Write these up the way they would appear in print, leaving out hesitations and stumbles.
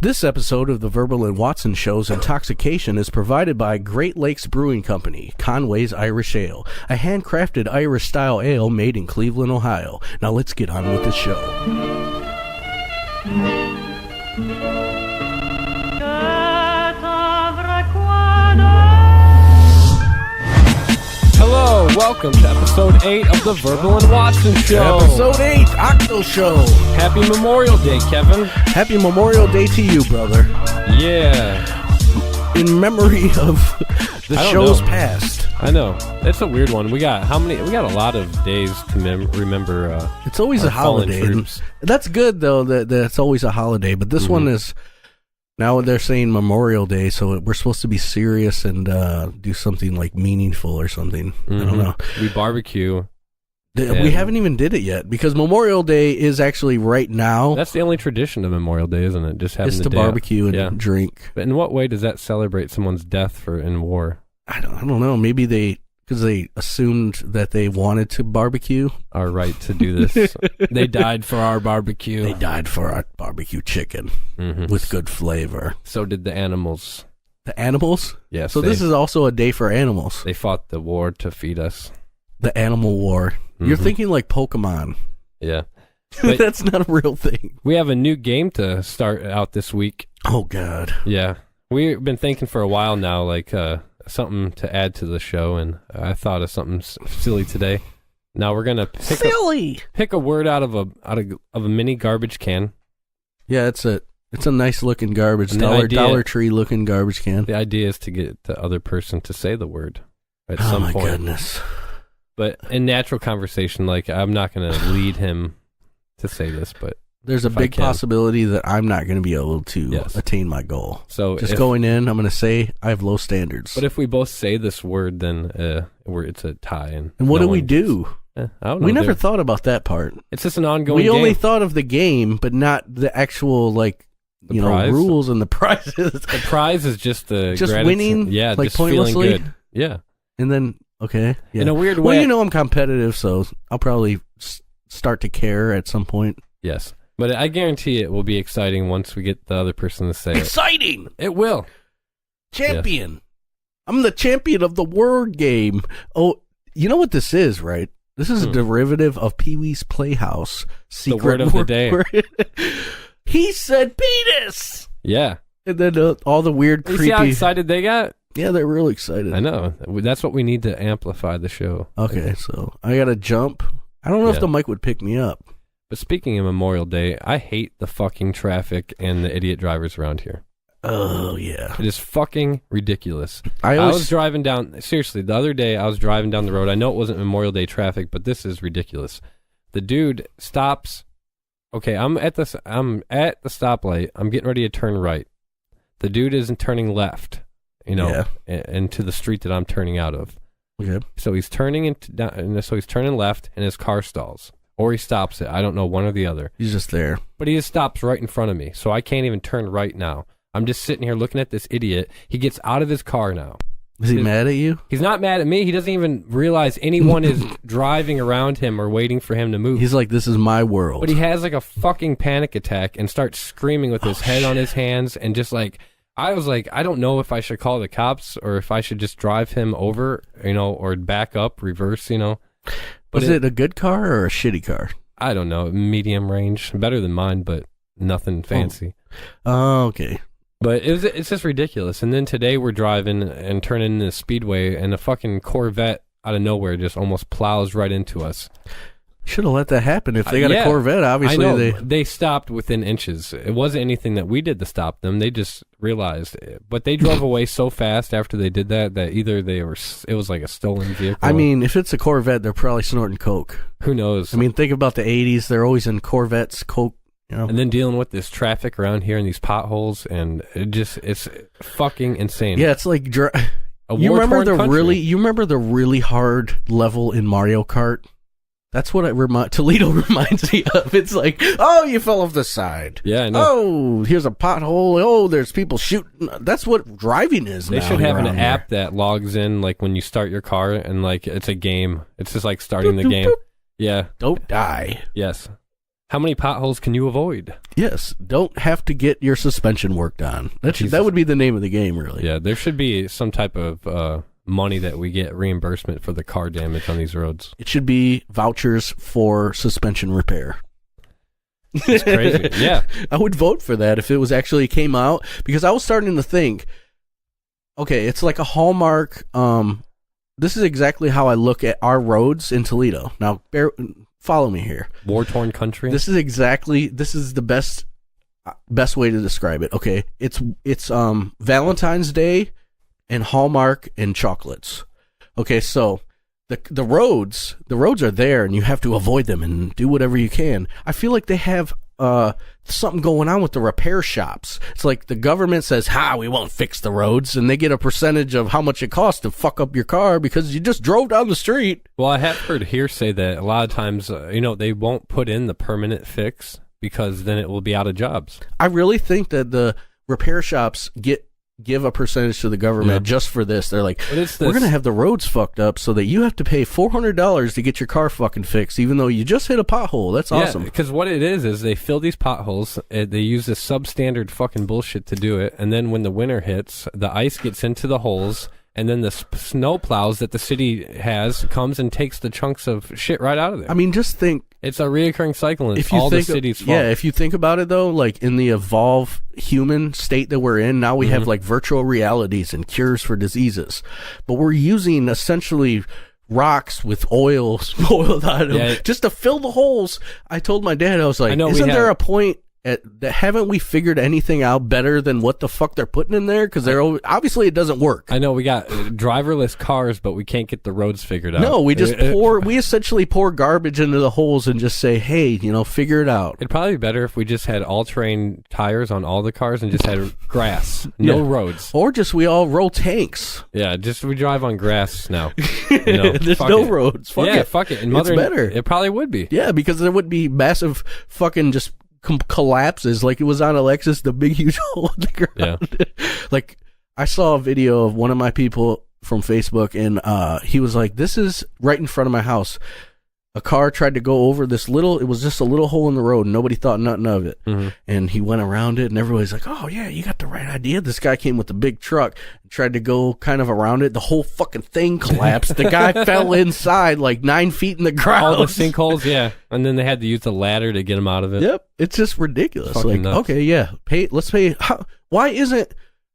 This episode of the Vherbal and Watson Show's Intoxication is provided by Great Lakes Brewing Company, Conway's Irish Ale, a handcrafted Irish-style ale made in Cleveland, Ohio. Now let's get on with the show. Hello, welcome to episode 8 of the Vherbal and Watson Show. Episode 8, Octo Show. Happy Memorial Day, Kevin. Happy Memorial Day to you, brother. Yeah. In memory of the show's past. I know. It's a weird one. We got a lot of days to remember. It's always a holiday. That's good, though, that it's always a holiday. But this one is... Now they're saying Memorial Day, so we're supposed to be serious and do something like meaningful or something. I don't know. We barbecue. We haven't even did it yet because Memorial Day is actually right now. That's the only tradition of Memorial Day, isn't it? Just having to barbecue and drink. But in what way does that celebrate someone's death in war? I don't know. Maybe because they assumed that they wanted to barbecue. Our right to do this. They died for our barbecue. They died for our barbecue chicken with good flavor. So did the animals. The animals? Yes. So this is also a day for animals. They fought the war to feed us. The animal war. You're thinking like Pokemon. Yeah. That's not a real thing. We have a new game to start out this week. Oh, God. Yeah. We've been thinking for a while now, like... something to add to the show, and I thought of something silly today. Now we're gonna pick a word out of a mini garbage can. Yeah, it's a nice looking garbage Dollar Tree looking garbage can. The idea is to get the other person to say the word at some point. Oh my goodness! But in natural conversation, like I'm not gonna lead him to say this, but. There's a big possibility that I'm not going to be able to attain my goal. So going in, I'm going to say I have low standards. But if we both say this word, then it's a tie. And what do we do? I don't know. We never thought about that part. It's just an ongoing game. We only game. thought of the game, but not the actual rules and the prizes. The prize is just the just winning, like just pointlessly. Feeling good. Yeah, and then yeah. In a weird way. Well, I'm competitive, so I'll probably start to care at some point. Yes. But I guarantee it will be exciting once we get the other person to say exciting! It will. Champion! Yes. I'm the champion of the word game. Oh, you know what this is, right? This is a derivative of Pee-wee's Playhouse. Secret the word of the day. He said penis! Yeah. And then all the weird, creepy... You see how excited they got? Yeah, they're real excited. I know. That's what we need to amplify the show. Okay, so I got to jump. I don't know if the mic would pick me up. But speaking of Memorial Day, I hate the fucking traffic and the idiot drivers around here. Oh, yeah. It is fucking ridiculous. I was driving down... Seriously, the other day, I was driving down the road. I know it wasn't Memorial Day traffic, but this is ridiculous. The dude stops... Okay, I'm at the stoplight. I'm getting ready to turn right. The dude isn't turning left, into the street that I'm turning out of. Okay. So he's turning left, and his car stalls. Or he stops it. I don't know, one or the other. He's just there. But he just stops right in front of me, so I can't even turn right now. I'm just sitting here looking at this idiot. He gets out of his car now. Is he mad at you? He's not mad at me. He doesn't even realize anyone is driving around him or waiting for him to move. He's like, this is my world. But he has like a fucking panic attack and starts screaming with his head on his hands and just like... I was like, I don't know if I should call the cops or if I should just drive him over, or back up, reverse, But was it a good car or a shitty car? I don't know. Medium range. Better than mine, but nothing fancy. Oh, okay. But it's just ridiculous. And then today we're driving and turning into the speedway, and a fucking Corvette out of nowhere just almost plows right into us. Should have let that happen. If they got a Corvette, obviously I know. They stopped within inches. It wasn't anything that we did to stop them. They just realized it. But they drove away so fast after they did that either it was like a stolen vehicle. I mean, if it's a Corvette, they're probably snorting coke. Who knows? I mean, think about the 80s. They're always in Corvettes, coke. And then dealing with this traffic around here and these potholes, and it's fucking insane. Yeah, it's like you remember the really hard level in Mario Kart? That's what Toledo reminds me of. It's like, oh, you fell off the side. Yeah, I know. Oh, here's a pothole. Oh, there's people shooting. That's what driving is now. They should have an app that logs in, like, when you start your car, and, like, it's a game. It's just like starting the game. Yeah. Don't die. Yes. How many potholes can you avoid? Yes, don't have to get your suspension worked on. That would be the name of the game, really. Yeah, there should be some type of money that we get reimbursement for the car damage on these roads. It should be vouchers for suspension repair. It's crazy. Yeah. I would vote for that if it was actually came out, because I was starting to think, okay, it's like a Hallmark. This is exactly how I look at our roads in Toledo. Now, follow me here. War-torn country. This is the best way to describe it. Okay, it's Valentine's Day and Hallmark and chocolates. Okay, so the roads are there, and you have to avoid them and do whatever you can. I feel like they have something going on with the repair shops. It's like the government says, we won't fix the roads, and they get a percentage of how much it costs to fuck up your car because you just drove down the street. Well, I have heard hearsay that a lot of times, they won't put in the permanent fix because then it will be out of jobs. I really think that the repair shops give a percentage to the government just for this. They're like, we're going to have the roads fucked up so that you have to pay $400 to get your car fucking fixed, even though you just hit a pothole. That's awesome. Because what it is they fill these potholes, they use this substandard fucking bullshit to do it, and then when the winter hits, the ice gets into the holes, and then the snow plows that the city has comes and takes the chunks of shit right out of there. I mean, just think. It's a reoccurring cycle, and it's all the city's fault. Yeah, if you think about it, though, like in the evolved human state that we're in, now we have like virtual realities and cures for diseases. But we're using essentially rocks with oiled on them just to fill the holes. I told my dad, I was like, isn't there a point haven't we figured anything out better than what the fuck they're putting in there? Because obviously it doesn't work. I know we got driverless cars, but we can't get the roads figured out. No, we just we essentially pour garbage into the holes and just say, hey, figure it out. It'd probably be better if we just had all-terrain tires on all the cars and just had grass, no roads. Or just we all roll tanks. Yeah, just we drive on grass now. There's no roads. Fuck it. Fuck it. It's better. It probably would be. Yeah, because there would be massive fucking just collapses like it was on Alexis, the big huge hole in the ground. Yeah. Like I saw a video of one of my people from Facebook, and he was like, this is right in front of my house. A car tried to go over this it was just a little hole in the road, and nobody thought nothing of it. Mm-hmm. And he went around it, and everybody's like, oh yeah, you got the right idea. This guy came with a big truck and tried to go kind of around it. The whole fucking thing collapsed. The guy fell inside like 9 feet in the ground. All the sinkholes, yeah. And then they had to use the ladder to get him out of it. Yep. It's just ridiculous. Fucking like, nuts. Okay, yeah. Let's pay. How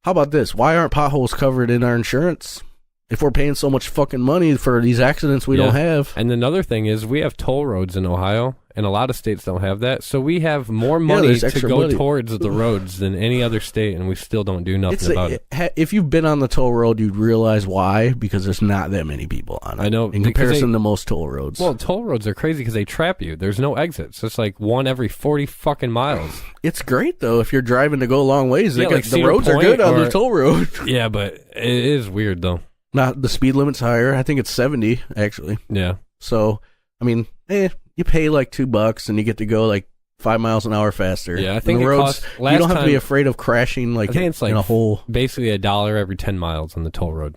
about this? Why aren't potholes covered in our insurance? If we're paying so much fucking money for these accidents we don't have. And another thing is we have toll roads in Ohio, and a lot of states don't have that. So we have more money to go towards the roads than any other state, and we still don't do nothing about it. If you've been on the toll road, you'd realize why, because there's not that many people on it. I know. In comparison to most toll roads. Well, toll roads are crazy because they trap you. There's no exits. It's like one every 40 fucking miles. It's great, though, if you're driving to go long ways. The roads are good on the toll road. Yeah, but it is weird, though. Not the speed limit's higher. I think it's 70 actually. Yeah. So I mean, you pay like $2 and you get to go like 5 miles an hour faster. Yeah, I think the roads. You don't have to be afraid of crashing. Like, I think it's like in a hole. Basically $1 every 10 miles on the toll road.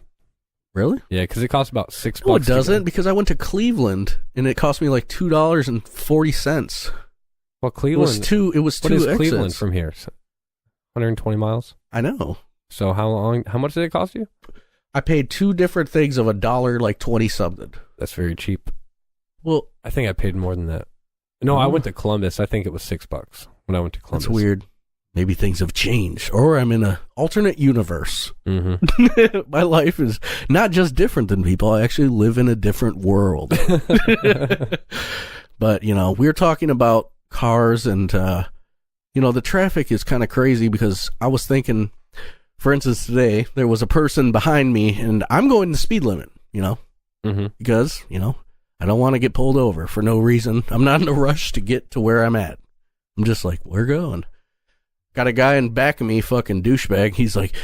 Really? Yeah, because it costs about $6. No, it doesn't. Because I went to Cleveland and it cost me like $2.40. Well, Cleveland. It was two. What is exits. Cleveland from here? 120 miles. I know. So how much did it cost you? I paid two different things of $1, like 20 something. That's very cheap. Well, I think I paid more than that. No, I went to Columbus. I think it was $6 when I went to Columbus. That's weird. Maybe things have changed, or I'm in an alternate universe. Mm-hmm. My life is not just different than people. I actually live in a different world. But, we're talking about cars and, the traffic is kind of crazy because I was thinking, for instance, today, there was a person behind me and I'm going the speed limit, mm-hmm. because, I don't want to get pulled over for no reason. I'm not in a rush to get to where I'm at. I'm just like, we're going. Got a guy in back of me, fucking douchebag. He's like,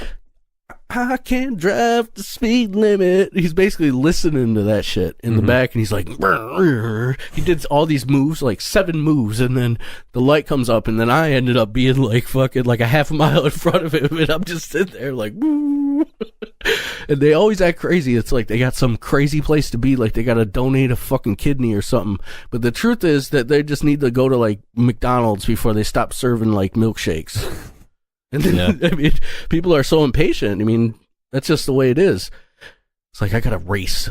I can't drive the speed limit. He's basically listening to that shit in the back, and he's like, he did all these moves, like 7 moves, and then the light comes up, and then I ended up being like fucking like a half a mile in front of him, and I'm just sitting there like, And they always act crazy. It's like they got some crazy place to be, like they got to donate a fucking kidney or something. But the truth is that they just need to go to like McDonald's before they stop serving like milkshakes. And then, I mean, people are so impatient. I mean, that's just the way it is. It's like, I got to race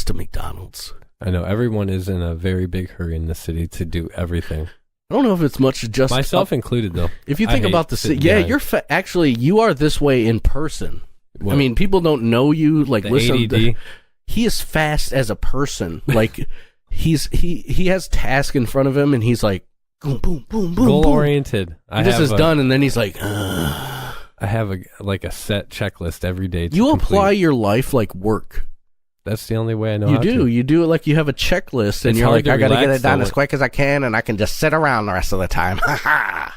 to McDonald's. I know everyone is in a very big hurry in the city to do everything. I don't know if it's much just myself included, though. If you think about the city, you're actually you are this way in person. What? I mean, people don't know you. Like, listen, he is fast as a person. Like, he has task in front of him, and he's like, boom, boom, boom, boom, goal oriented. This is done, and then he's like, I have a set checklist every day. You apply your life like work. That's the only way I know you how do. to. You do it like you have a checklist, and you're like, I got to get it done as quick as I can, and I can just sit around the rest of the time.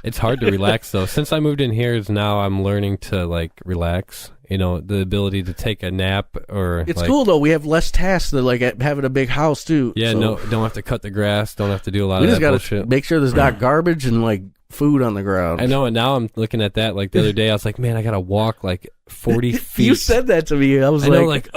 It's hard to relax, though. Since I moved in here, now I'm learning to, like, relax. You know, the ability to take a nap or... It's cool, though. We have less tasks than, like, having a big house, too. Yeah, so. Don't have to cut the grass. Don't have to do a lot of that bullshit. We just got to make sure there's not garbage and, like, food on the ground. I know, and now I'm looking at that. Like, the other day, I was like, man, I got to walk, like, 40 feet. You said that to me. I was like...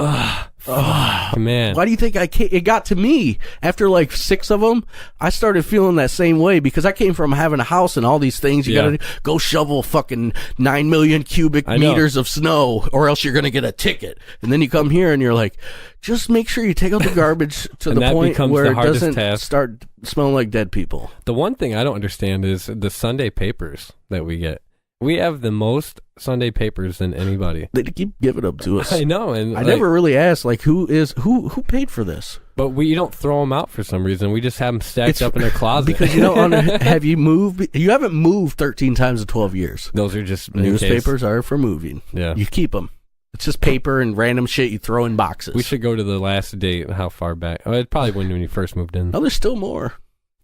Oh, man. Why do you think it got to me? After like 6 of them, I started feeling that same way because I came from having a house and all these things. You got to go shovel fucking 9 million cubic meters of snow or else you're going to get a ticket. And then you come here and you're like, just make sure you take out the garbage to the point where it doesn't start smelling like dead people. The one thing I don't understand is the Sunday papers that we get. We have the most Sunday papers than anybody. They keep giving them to us. I know, and I never really asked, like, who paid for this? But we don't throw them out for some reason. We just have them stacked up in a closet. Because have you moved? You haven't moved 13 times in 12 years. Those are just newspapers are for moving. Yeah, you keep them. It's just paper and random shit you throw in boxes. We should go to the last date. How far back? Oh, it probably when you first moved in. Oh, there's still more.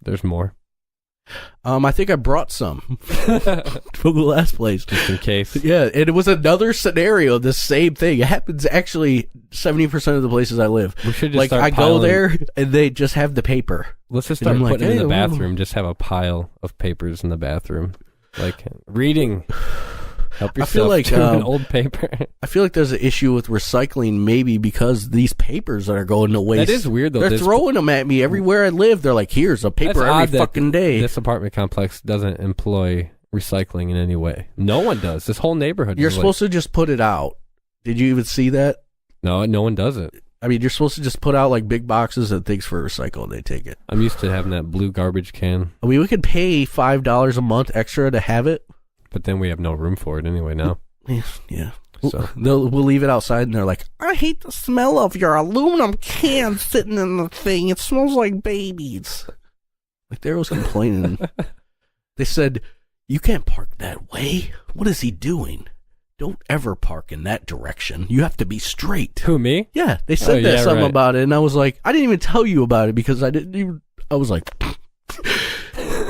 There's more. I think I brought some from the last place. Just in case. Yeah, and it was another scenario, the same thing. It happens actually 70% of the places I live. We should just start go there and they just have the paper. Let's just start putting it in the bathroom. Just have a pile of papers in the bathroom. Like reading. Help yourself. I feel like an old paper. I feel like there's an issue with recycling, maybe because these papers that are going to waste. That is weird, though. They're throwing them at me everywhere I live. They're like, "Here's a paper every fucking day." This apartment complex doesn't employ recycling in any way. No one does. This whole neighborhood. You're supposed to just put it out. Did you even see that? No, no one does it. I mean, you're supposed to just put out like big boxes and things for recycle, and they take it. I'm used to having that blue garbage can. I mean, we could pay $5 a month extra to have it, but then we have no room for it anyway now. Yeah. So we'll leave it outside, and they're like, "I hate the smell of your aluminum can sitting in the thing. It smells like babies." Like they was complaining. They said, "You can't park that way. What is he doing? Don't ever park in that direction. You have to be straight." Who, me? Yeah, they said something about it, and I was like, I didn't even tell you about it because I didn't even. I was like,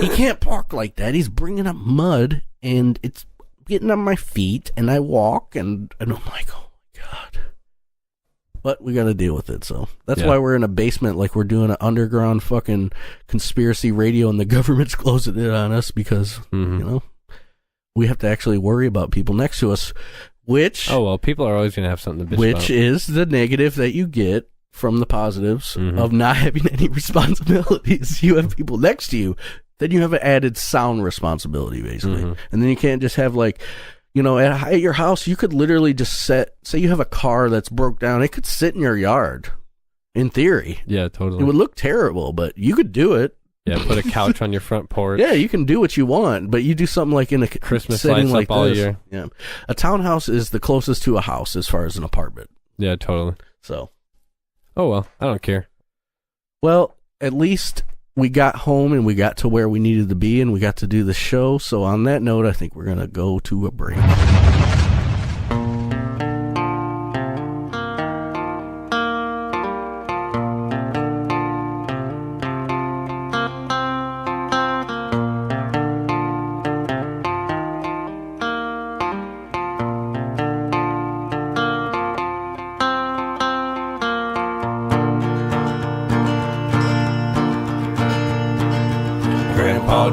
he can't park like that. He's bringing up mud, and it's getting on my feet, and I walk, and I'm like, oh my God. But we got to deal with it, so that's why we're in a basement, like we're doing an underground fucking conspiracy radio, and the government's closing it on us because, we have to actually worry about people next to us, which... Oh, well, people are always going to have something to bitch which about. is the negative that you get from the positives of not having any responsibilities. You have people next to you. Then you have an added sound responsibility, basically. And then you can't just have, like, at your house, you could literally just say you have a car that's broke down. It could sit in your yard, in theory. Yeah, totally. It would look terrible, but you could do it. Yeah, put a couch on your front porch. Yeah, you can do what you want, but you do something like in a Christmas setting lights like up all this. year. Yeah, a townhouse is the closest to a house as far as an apartment. Yeah, totally. So, oh well, I don't care. Well, at least we got home and we got to where we needed to be and we got to do the show. So on that note, I think we're going to go to a break.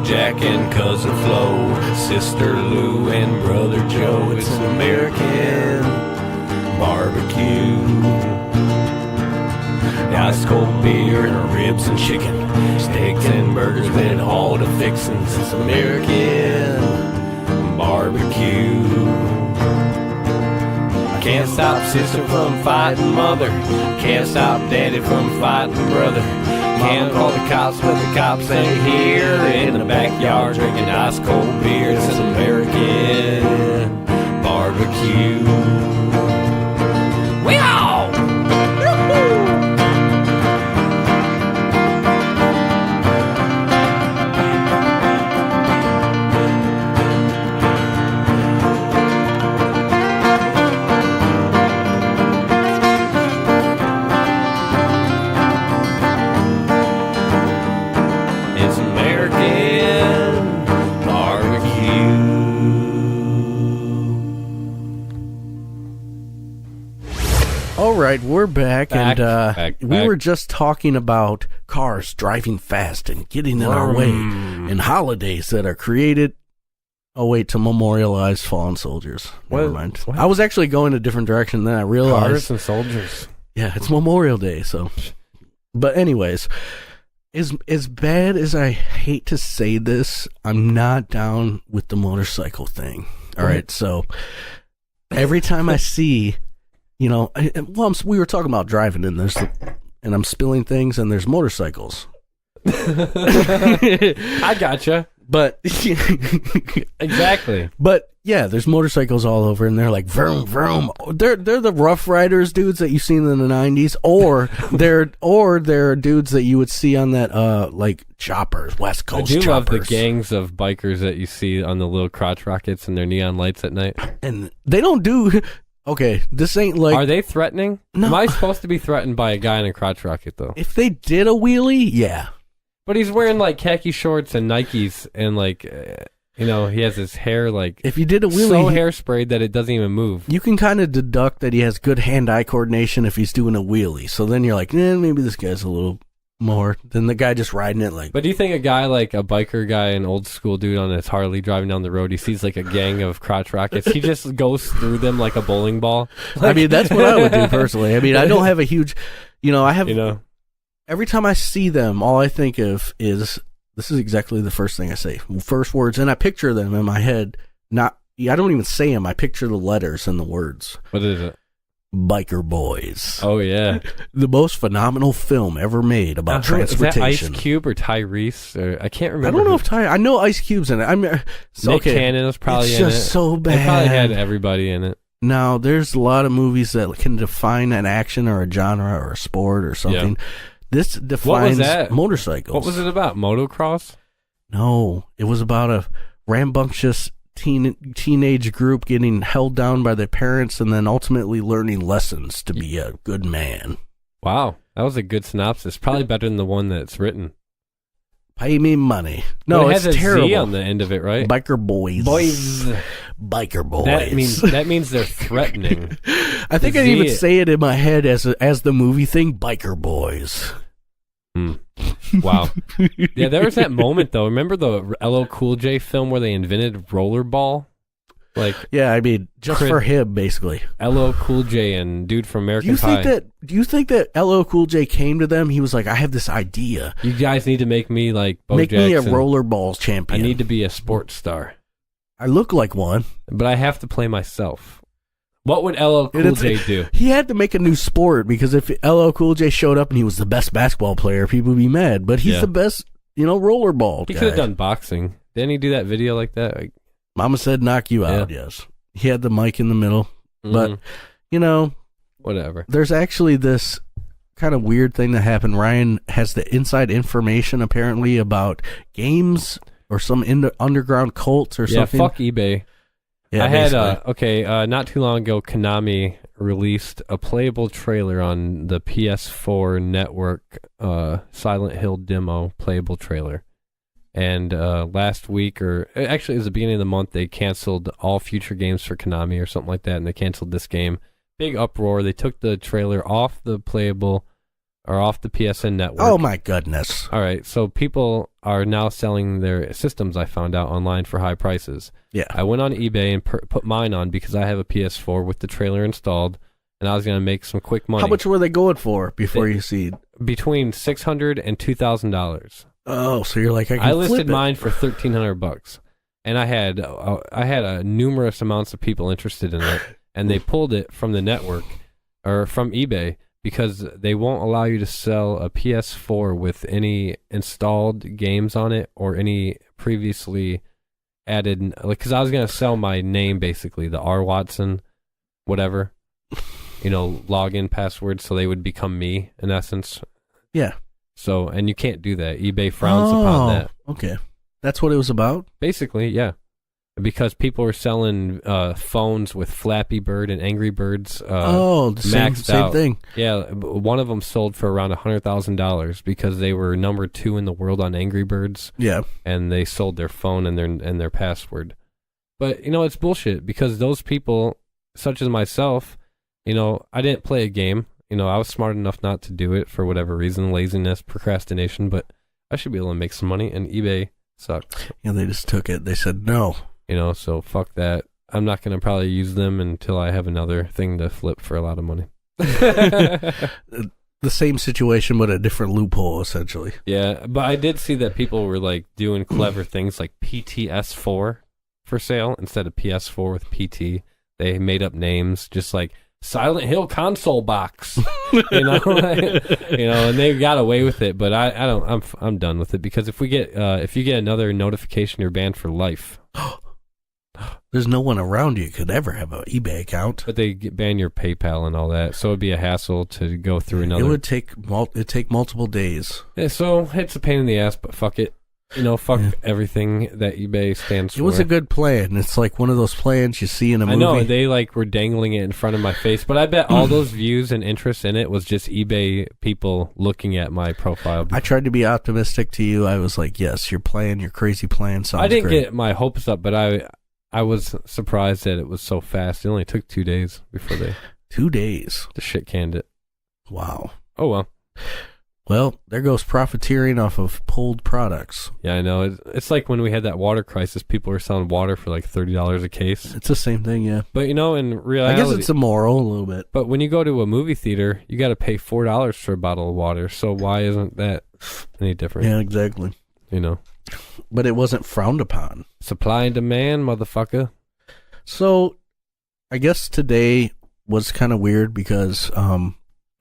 Jack and Cousin Flo, Sister Lou and Brother Joe. It's an American barbecue. cold beer and ribs and chicken, steaks and burgers with all the fixings. It's American barbecue. I can't stop sister from fighting mother, can't stop daddy from fighting brother. Can't call the cops, but the cops ain't here. In the backyard drinking ice cold beer. It's American barbecue. Wow! All right, we're back and we were just talking about cars driving fast and getting in our way, and holidays that are created. Oh wait, to memorialize fallen soldiers. Never mind. What? I was actually going a different direction than I realized. Cars and soldiers. Yeah, it's Memorial Day, so. But anyways, as bad as I hate to say this, I'm not down with the motorcycle thing. All right, so every time I see. You know, we were talking about driving, and I'm spilling things, and there's motorcycles. I gotcha. But exactly. But yeah, there's motorcycles all over, and they're like vroom vroom. They're the Rough Riders dudes that you've seen in the '90s, or they're dudes that you would see on that like choppers, West Coast. I do choppers. love the gangs of bikers that you see on the little crotch rockets and their neon lights at night, and they don't do. Okay, this ain't like... Are they threatening? No. Am I supposed to be threatened by a guy in a crotch rocket, though? If they did a wheelie, yeah. But he's wearing, like, khaki shorts and Nikes, and, like, you know, he has his hair, like... If you did a wheelie... So hairsprayed that it doesn't even move. You can kind of deduct that he has good hand-eye coordination if he's doing a wheelie. So then you're like, maybe this guy's a little... more than the guy just riding it like. But do you think a guy like a biker guy, an old school dude on his Harley driving down the road, he sees like a gang of crotch rockets, he just goes through them like a bowling ball? I mean, that's what I would do personally. I mean, I don't have a huge, I have, every time I see them, all I think of is, this is exactly the first thing I say. First words, and I picture them in my head. I don't even say them. I picture the letters and the words. What is it? Biker Boys. Oh, yeah. The most phenomenal film ever made about transportation. Is that Ice Cube or Tyrese? Or, I can't remember. I don't know if I know Ice Cube's in it. Nick Cannon was probably in it. It's just so bad. They probably had everybody in it. Now, there's a lot of movies that can define an action or a genre or a sport or something. Yeah. This defines motorcycles. What was it about? Motocross? No. It was about a rambunctious teenage group getting held down by their parents and then ultimately learning lessons to be a good man. Wow, that was a good synopsis. Probably better than the one that's written. Pay me money. No, it's terrible. Z on the end of it, right? Biker Boys. Biker Boys. That means they're threatening. I think I even say it in my head as the movie thing. Biker Boys. Wow. Yeah, there was that moment though. Remember the LL Cool J film where they invented rollerball? Like, yeah, I mean, just for him, basically. LL Cool J and dude from American Pie. Do you think that LL Cool J came to them? He was like, I have this idea. You guys need to make me like Bo Make Jackson. me a rollerball champion. I need to be a sports star. I look like one. But I have to play myself. What would LL Cool J do? He had to make a new sport because if LL Cool J showed up and he was the best basketball player, people would be mad. But he's the best, rollerball guy. He could have done boxing. Didn't he do that video like that? Like, Mama said knock you out, yes. He had the mic in the middle. But, whatever. There's actually this kind of weird thing that happened. Ryan has the inside information apparently about games or some underground cults or something. Yeah, fuck eBay. Yeah, I had, not too long ago, Konami released a playable trailer on the PS4 network, Silent Hill demo playable trailer. And last week, or actually it was the beginning of the month, they canceled all future games for Konami or something like that, and they canceled this game. Big uproar. They took the trailer off the playable, or off the PSN network. Oh my goodness. All right, so people are now selling their systems, I found out, online for high prices. Yeah. I went on eBay and put mine on because I have a PS4 with the trailer installed, and I was going to make some quick money. How much were they going for before you see? between $600 and $2,000. Oh, so you're like, I listed mine for $1,300, and I had numerous amounts of people interested in it, and they pulled it from the network or from eBay because they won't allow you to sell a PS4 with any installed games on it or any previously added. Like, because I was gonna sell my name basically, the R Watson, whatever, login password, so they would become me in essence. Yeah. So, and you can't do that. eBay frowns upon that. Okay. That's what it was about? Basically, yeah. Because people were selling phones with Flappy Bird and Angry Birds the same thing. Yeah, one of them sold for around $100,000 because they were number 2 in the world on Angry Birds. Yeah. And they sold their phone and their password. But, it's bullshit because those people, such as myself, I didn't play a game. I was smart enough not to do it for whatever reason, laziness, procrastination, but I should be able to make some money, and eBay sucks. Yeah, they just took it. They said no. So fuck that. I'm not going to probably use them until I have another thing to flip for a lot of money. The same situation, but a different loophole, essentially. Yeah, but I did see that people were like doing clever things like PTS4 for sale instead of PS4 with PT. They made up names just like Silent Hill console box, and they got away with it. But I don't. I'm done with it because if you get another notification, you're banned for life. There's no one around you could ever have an eBay account. But they ban your PayPal and all that, so it'd be a hassle to go through another. It would take multiple days. Yeah, so it's a pain in the ass, but fuck it. Fuck everything that eBay stands for. It was a good plan. It's like one of those plans you see in a movie. I know, they were dangling it in front of my face, but I bet all those views and interest in it was just eBay people looking at my profile. I tried to be optimistic to you. I was like, yes, your crazy plan sounds great. I didn't get my hopes up, but I was surprised that it was so fast. It only took 2 days before they... 2 days? The shit canned it. Wow. Oh, well. Well, there goes profiteering off of pulled products. Yeah, I know. It's like when we had that water crisis, people were selling water for like $30 a case. It's the same thing, yeah. But, in reality... I guess it's immoral a little bit. But when you go to a movie theater, you got to pay $4 for a bottle of water. So why isn't that any different? Yeah, exactly. But it wasn't frowned upon. Supply and demand, motherfucker. So, I guess today was kind of weird because...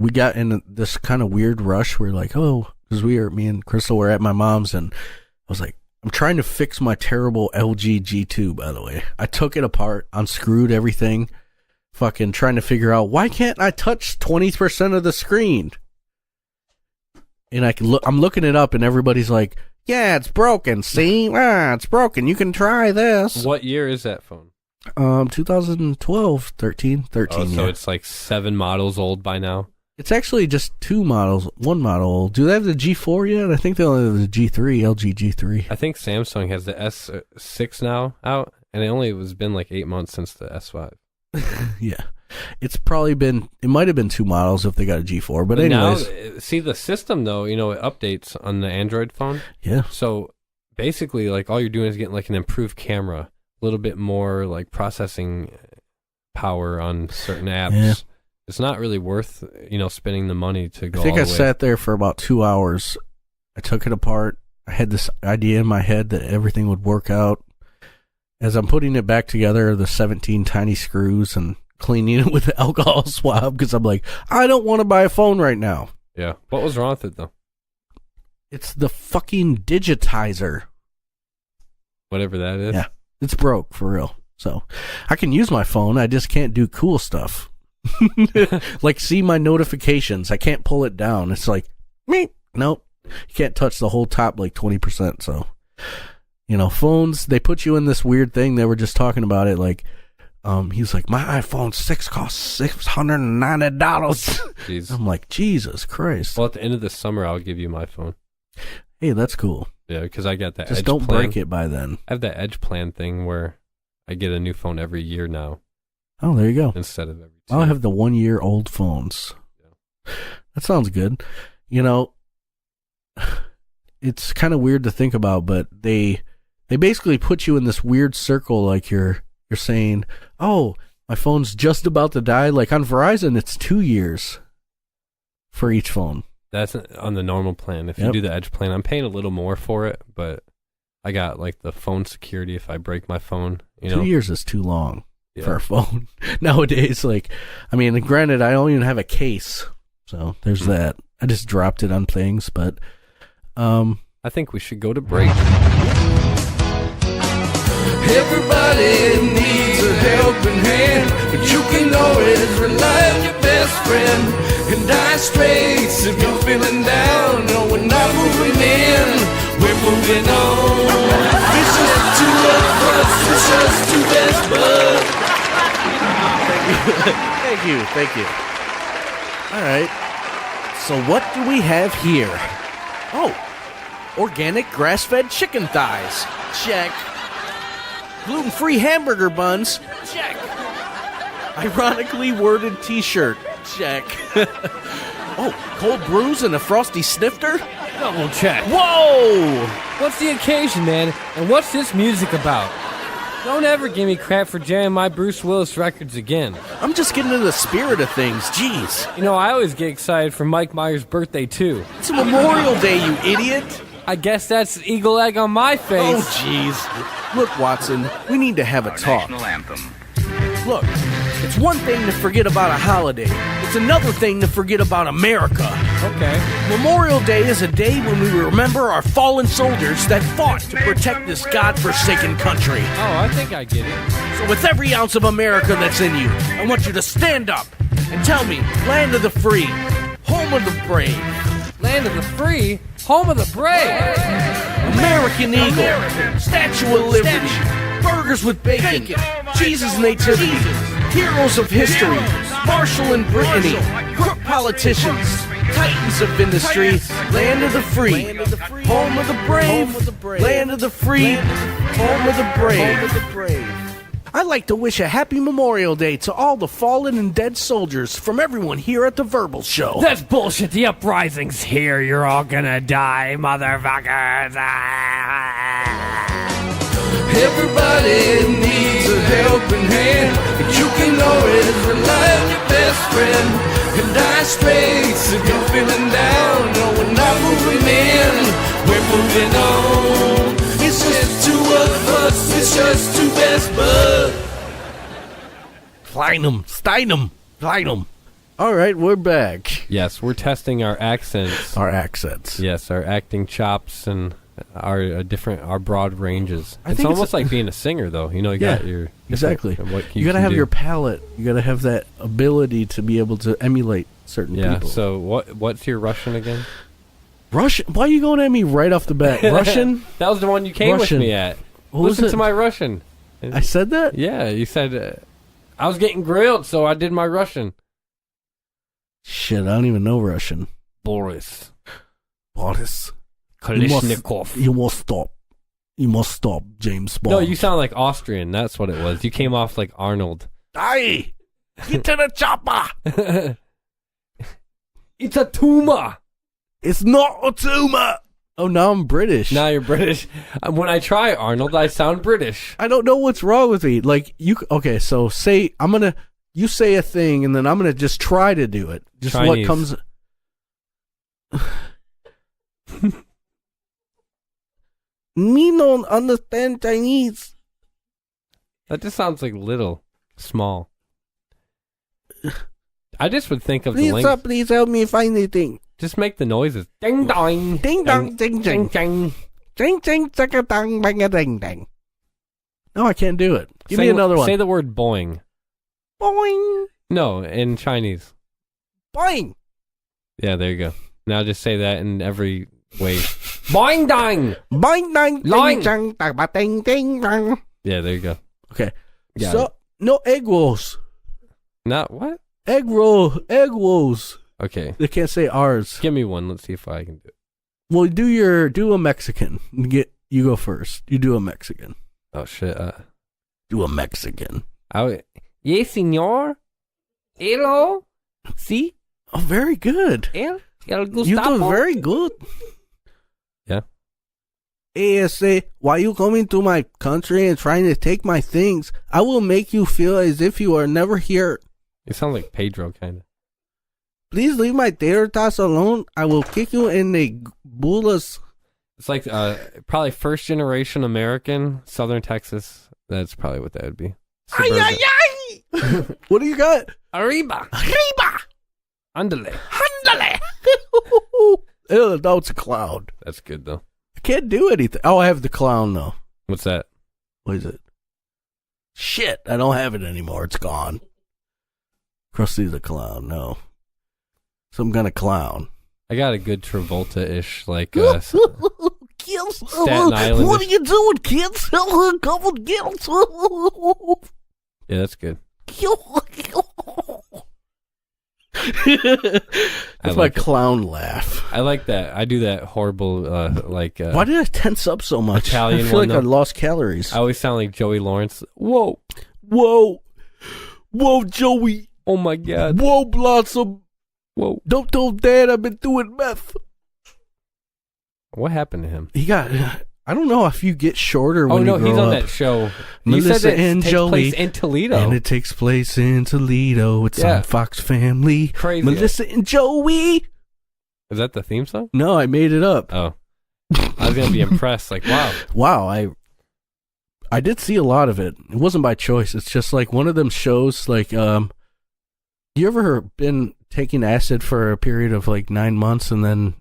we got in this kind of weird rush. We're like, because me and Crystal were at my mom's, and I was like, I'm trying to fix my terrible LG G2, by the way. I took it apart, unscrewed everything, fucking trying to figure out, why can't I touch 20% of the screen? And I'm looking it up, and everybody's like, yeah, it's broken, see? It's broken. You can try this. What year is that phone? 2012, 13, so it's like 7 models old by now? It's actually just 2 models, 1 model old. Do they have the G4 yet? I think they only have the G3, LG G3. I think Samsung has the S6 now out, and it's been like 8 months since the S5. Yeah. It might have been 2 models if they got a G4, but anyways. Now, see, the system, though, it updates on the Android phone. Yeah. So basically, like, all you're doing is getting like an improved camera, a little bit more like processing power on certain apps. Yeah. It's not really worth, spending the money to go. I think I sat there for about 2 hours. I took it apart. I had this idea in my head that everything would work out. As I'm putting it back together, the 17 tiny screws and cleaning it with the alcohol swab, because I'm like, I don't want to buy a phone right now. Yeah. What was wrong with it, though? It's the fucking digitizer. Whatever that is. Yeah. It's broke, for real. So, I can use my phone. I just can't do cool stuff. Like, see my notifications. I can't pull it down. It's like, nope. You can't touch the whole top like 20%. So, phones, they put you in this weird thing. They were just talking about it. Like, he's like, my iPhone 6 costs $690. Jeez. I'm like, Jesus Christ. Well, at the end of the summer, I'll give you my phone. Hey, that's cool. Yeah, because I got that Just Edge don't plan. break it by then. I have that Edge plan thing where I get a new phone every year now. Oh, there you go. Instead of every 2. I'll have the 1-year-old phones. Yeah. That sounds good. It's kind of weird to think about, but they basically put you in this weird circle, like you're saying, oh, my phone's just about to die. Like on Verizon, it's 2 years for each phone. That's on the normal plan. If you do the Edge plan, I'm paying a little more for it, but I got like the phone security if I break my phone. 2 years is too long for a phone nowadays. Like, I mean, granted, I don't even have a case, so there's that. I just dropped it on things, but I think we should go to break. Everybody needs a helping hand, but you can always rely on your best friend. And die straight if you're feeling down. No, we're not moving in, we're moving on. It's just two of us, it's just two best buds. Thank you. All right. So what do we have here? Oh, organic grass-fed chicken thighs. Check. Gluten-free hamburger buns. Check. Ironically worded T-shirt. Check. Oh, cold brews and a frosty snifter? Double check. Whoa! What's the occasion, man? And what's this music about? Don't ever give me crap for jamming my Bruce Willis records again. I'm just getting into the spirit of things. Jeez. You know, I always get excited for Mike Myers' birthday, too. It's Memorial Day, you idiot. I guess that's eagle egg on my face. Oh, jeez. Look, Watson, we need to have a talk. National anthem. Look, it's one thing to forget about a holiday. It's another thing to forget about America. Okay. Memorial Day is a day when we remember our fallen soldiers that fought to protect this godforsaken country. Oh, I think I get it. So with every ounce of America that's in you, I want you to stand up and tell me, land of the free, home of the brave. Land of the free, home of the brave. American Eagle, Statue of Liberty, burgers with bacon, Jesus' nativity, heroes of history, Marshall and Brittany, crook politicians, titans of industry, land of the free, home of the brave, land of the free, home of the brave. I'd like to wish a happy Memorial Day to all the fallen and dead soldiers from everyone here at the Vherbal Show. That's bullshit. The uprising's here. You're all gonna die, motherfuckers. Everybody needs a helping hand, but you can always rely on your best friend. And die straight if you're feeling down. No, we're not moving in, we're moving on. It's just two of us, it's just two best buds. Stein 'em. All right, we're back. Yes, we're testing our accents. Our accents. Yes, our acting chops and our broad ranges. I It's think almost like being a singer, though. You know, you got your exactly. What You got to can have do. your palate. You got to have that ability to be able to emulate certain people. So what's your Russian again? Russian? Why are you going at me right off the bat? Russian? That was the one you came Russian. with me at. What was Listen it? to my Russian. I said that? Yeah, you said I was getting grilled, so I did my Russian. Shit, I don't even know Russian. Boris. Kalishnikov. You must stop. You must stop, James Bond. No, you sound like Austrian. That's what it was. You came off like Arnold. Aye! Get to the chopper! It's a tumor. It's not a tumor! Oh, now I'm British. Now you're British. When I try Arnold, I sound British. I don't know what's wrong with me. Like, okay, so you say a thing, and then I'm gonna just try to do it. Just Chinese. what comes... Me don't understand Chinese. That just sounds like little, small. I just would think of the Please, length. sir, please help me find anything. Just make the noises. Ding dong. Ding dong, ding ding. ding. Ding ding, chicka dong, bang a ding ding. No, I can't do it. Give me another one. Say the word boing. Boing, No, in Chinese. boing. Yeah, there you go. Now just say that in every way. Boing dong. Boing, ding, Loing. ding, ding, ding, ba, ding, ding, ding. Yeah, there you go. Okay. Got So, it. no egg rolls. Not what? Egg rolls. Okay. They can't say ours. Give me one. Let's see if I can do it. Well, do a Mexican. You go first. You do a Mexican. Oh shit. Do a Mexican. Yes, señor. Hello. See? Oh, very good. El You Gustavo. do very good. Yeah. ASA, why you coming to my country and trying to take my things? I will make you feel as if you are never here. You sound like Pedro, kind of. Please leave my tater tots alone. I will kick you in the bulas. It's like probably first generation American, Southern Texas. That's probably what that would be. Ay, ay, ay. What do you got? Arriba. Andale. Ew, no, it's a clown. That's good, though. I can't do anything. Oh, I have the clown, though. What's that? What is it? Shit, I don't have it anymore. It's gone. Krusty the Clown, no. Some kind of clown. I got a good Travolta-ish, like, kids, Staten Island. What are you doing, kids? Come on, kids. Yeah, that's good. That's my clown laugh. I like that. I do that horrible, like... Why did I tense up so much? Italian I feel like one, I lost calories. I always sound like Joey Lawrence. Whoa. Whoa, Joey. Oh, my God. Whoa, Blossom. Whoa. Don't tell Dad I've been doing meth. What happened to him? He got... I don't know if you get shorter when you grow up. Oh, no, he's on that show. Melissa you said that and takes Joey. place in Toledo. And it takes place in Toledo. It's on Fox Family. Crazy. Melissa and Joey. Is that the theme song? No, I made it up. Oh. I was going to be impressed. Like, wow. Wow, I did see a lot of it. It wasn't by choice. It's just like one of them shows, like, you ever been taking acid for a period of like 9 months and then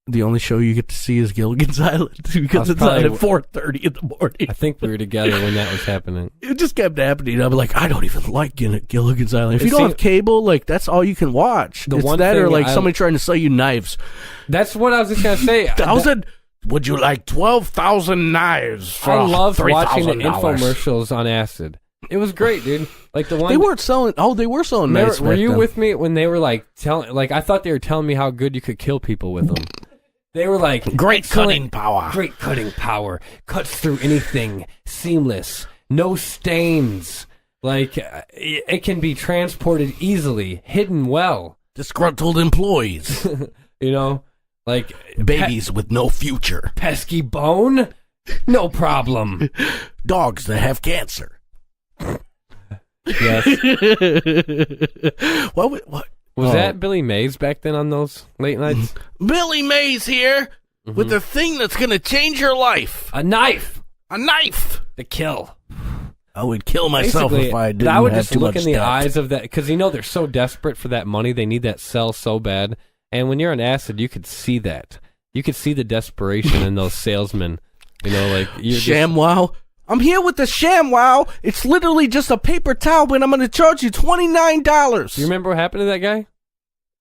the only show you get to see is Gilligan's Island because it's on at 4:30 in the morning. I think we were together when that was happening. It just kept happening. I'm like, I don't even like Gilligan's Island. If you don't have cable, like, that's all you can watch. It's that or like somebody trying to sell you knives. That's what I was just going to say. Would you like 12,000 knives for I loved watching the $3,000? infomercials on acid. It was great, dude. Like the one they weren't selling. Oh, they were selling knives. Were you with me when they were like telling? Like I thought they were telling me how good you could kill people with them. They were like, great cutting power. Great cutting power. Cuts through anything. Seamless. No stains. Like, it can be transported easily. Hidden well. Disgruntled employees. You know? Like... Babies with no future. Pesky bone? No problem. Dogs that have cancer. Yes. What? Was that Billy Mays back then on those late nights? Billy Mays here with the thing that's going to change your life. A knife. A knife. To kill. I would kill myself if I didn't I would have just too look much in the debt. eyes of that, because they're so desperate for that money. They need that cell so bad. And when you're on acid, you could see that. You could see the desperation in those salesmen. You know, like... ShamWow. I'm here with the ShamWow. It's literally just a paper towel, but I'm going to charge you $29. You remember what happened to that guy?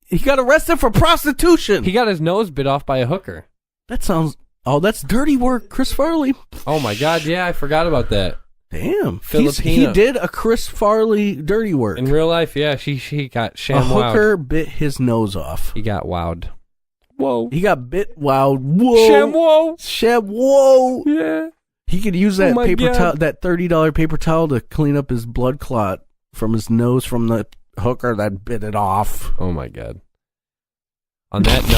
He got arrested for prostitution. He got his nose bit off by a hooker. That sounds... Oh, that's dirty work, Chris Farley. Oh, my God. Yeah, I forgot about that. Damn. He did a Chris Farley dirty work. In real life, yeah, she got ShamWowed. A hooker bit his nose off. He got wowed. Whoa. He got bit wowed. Whoa. ShamWow. Yeah. He could use that paper towel, that $30 paper towel to clean up his blood clot from his nose from the hooker that bit it off. Oh, my God. On that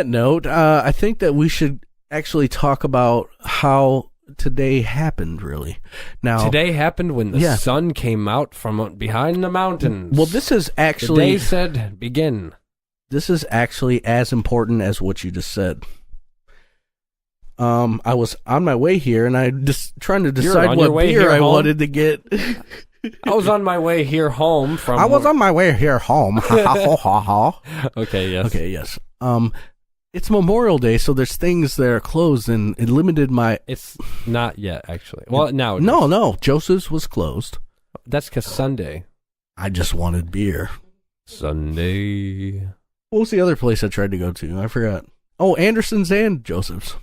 note... I think that we should actually talk about how today happened, really. Now, today happened when the sun came out from behind the mountains. Well, this is actually... The day said, begin. This is actually as important as what you just said. I was on my way here, and I just trying to decide what beer I wanted to get. I was on my way here home from... I was on my way here home. Okay, yes. Okay, yes. It's Memorial Day, so there's things that are closed, and it limited my... It's not yet, actually. Well, now it is. No. Joseph's was closed. That's because Sunday. I just wanted beer. Sunday. What was the other place I tried to go to? I forgot. Oh, Anderson's and Joseph's.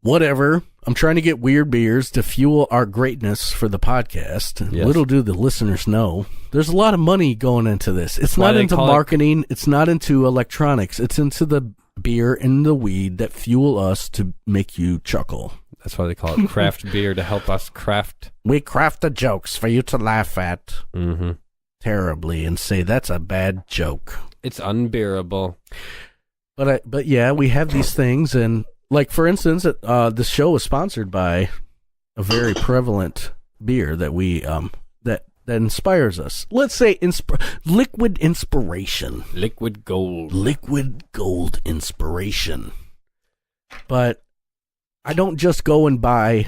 Whatever. I'm trying to get weird beers to fuel our greatness for the podcast. Yes. Little do the listeners know, there's a lot of money going into this. It's not into marketing. It's not into electronics. It's into the beer and the weed that fuel us to make you chuckle. That's why they call it craft beer, to help us craft. We craft the jokes for you to laugh at terribly and say that's a bad joke. It's unbearable. But yeah, we have these things, and like for instance, this show is sponsored by a very prevalent beer that we that that inspires us. Let's say liquid inspiration. Liquid gold. Liquid gold inspiration. But I don't just go and buy,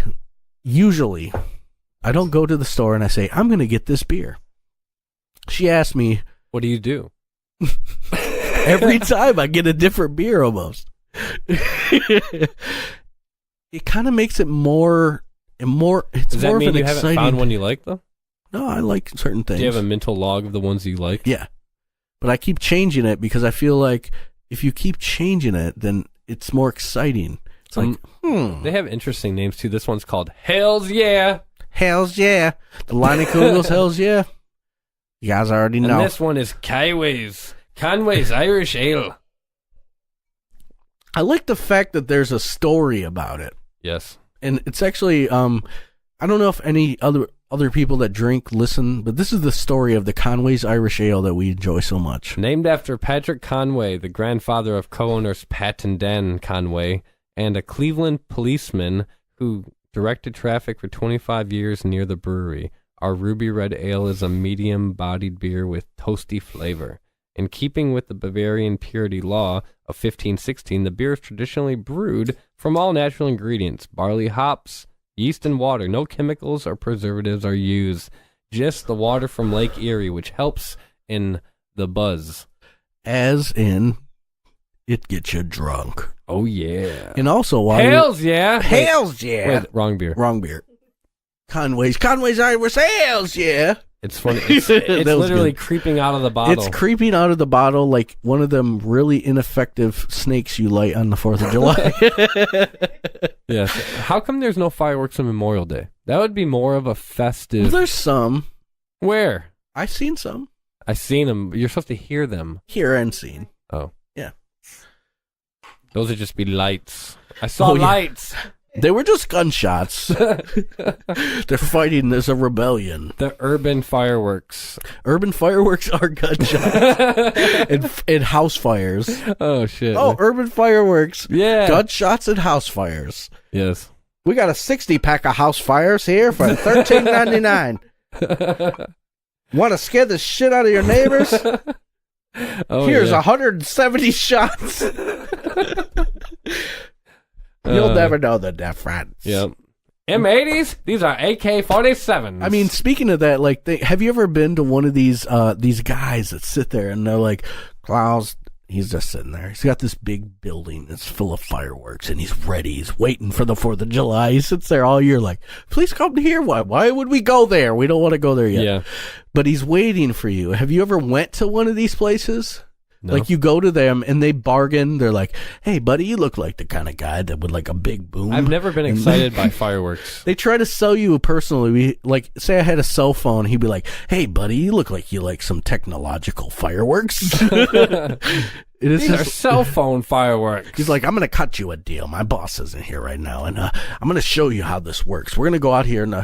usually, I don't go to the store and I say, I'm going to get this beer. She asked me. What do you do? Every time I get a different beer almost. It kind of makes it more, it's Does that more mean of an you exciting. haven't found one you like, though? No, I like certain things. Do you have a mental log of the ones you like? Yeah. But I keep changing it because I feel like if you keep changing it, then it's more exciting. It's like, They have interesting names, too. This one's called Hells Yeah. Hells Yeah. The Line of Kugels, Hells Yeah. You guys already know. And this one is Conway's Irish Ale. I like the fact that there's a story about it. Yes. And it's actually, I don't know if any other people that drink listen, but this is the story of the Conway's Irish Ale that we enjoy so much. Named after Patrick Conway, the grandfather of co-owners Pat and Dan Conway, and a Cleveland policeman who directed traffic for 25 years near the brewery. Our Ruby Red Ale is a medium-bodied beer with toasty flavor. In keeping with the Bavarian purity law of 1516, the beer is traditionally brewed from all natural ingredients, barley, hops, yeast, and water. No chemicals or preservatives are used, just the water from Lake Erie, which helps in the buzz. As in, it gets you drunk. Oh, yeah. And also, Hells yeah. Hells yeah. Wait, wrong beer. Wrong beer. Conway's Irish Hells yeah. It's funny. It's literally creeping out of the bottle. It's creeping out of the bottle like one of them really ineffective snakes you light on the 4th of July. Yes. How come there's no fireworks on Memorial Day? That would be more of a festive. Well, there's some. Where? I've seen some. I've seen them. You're supposed to hear them. Hear and seen. Oh. Yeah. Those would just be lights. I saw lights. They were just gunshots. They're fighting. There's a rebellion. The urban fireworks. Urban fireworks are gunshots and house fires. Oh, shit. Oh, urban fireworks. Yeah. Gunshots and house fires. Yes. We got a 60-pack of house fires here for $13.99. Want to scare the shit out of your neighbors? Here's 170 shots. You'll never know the difference. Yep. M80s? These are AK-47s. I mean, speaking of that, like, have you ever been to one of these guys that sit there and they're like, Klaus, he's just sitting there. He's got this big building that's full of fireworks and he's ready. He's waiting for the 4th of July. He sits there all year like, please come here. Why would we go there? We don't want to go there yet. Yeah. But he's waiting for you. Have you ever went to one of these places? No. Like, you go to them and they bargain. They're like, hey, buddy, you look like the kind of guy that would like a big boom. I've never been excited by fireworks. They try to sell you personally. Say I had a cell phone. He'd be like, hey, buddy, you look like you like some technological fireworks. These are cell phone fireworks. He's like, I'm going to cut you a deal. My boss isn't here right now. And I'm going to show you how this works. We're going to go out here and,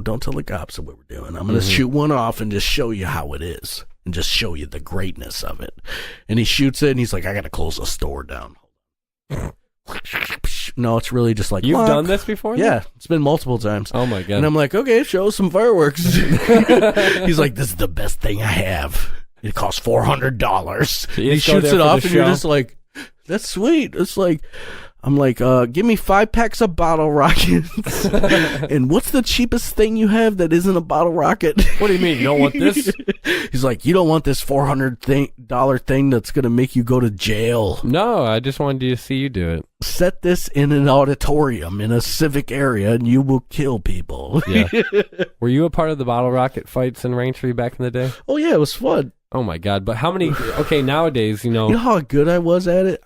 don't tell the cops what we're doing. I'm going to shoot one off and just show you how it is. And just show you the greatness of it. And he shoots it, and he's like, I got to close the store down. No, it's really just like, you've done this before? Yeah, it's been multiple times. Oh, my God. And I'm like, okay, show us some fireworks. He's like, this is the best thing I have. It costs $400. He shoots it off, and you're just like, that's sweet. It's like, I'm like, give me 5 packs of bottle rockets. And what's the cheapest thing you have that isn't a bottle rocket? What do you mean? You don't want this? He's like, you don't want this $400 thing that's going to make you go to jail. No, I just wanted to see you do it. Set this in an auditorium in a civic area and you will kill people. Yeah. Were you a part of the bottle rocket fights in Raintree back in the day? Oh, yeah, it was fun. Oh my God! But how many? Okay, nowadays, You know how good I was at it.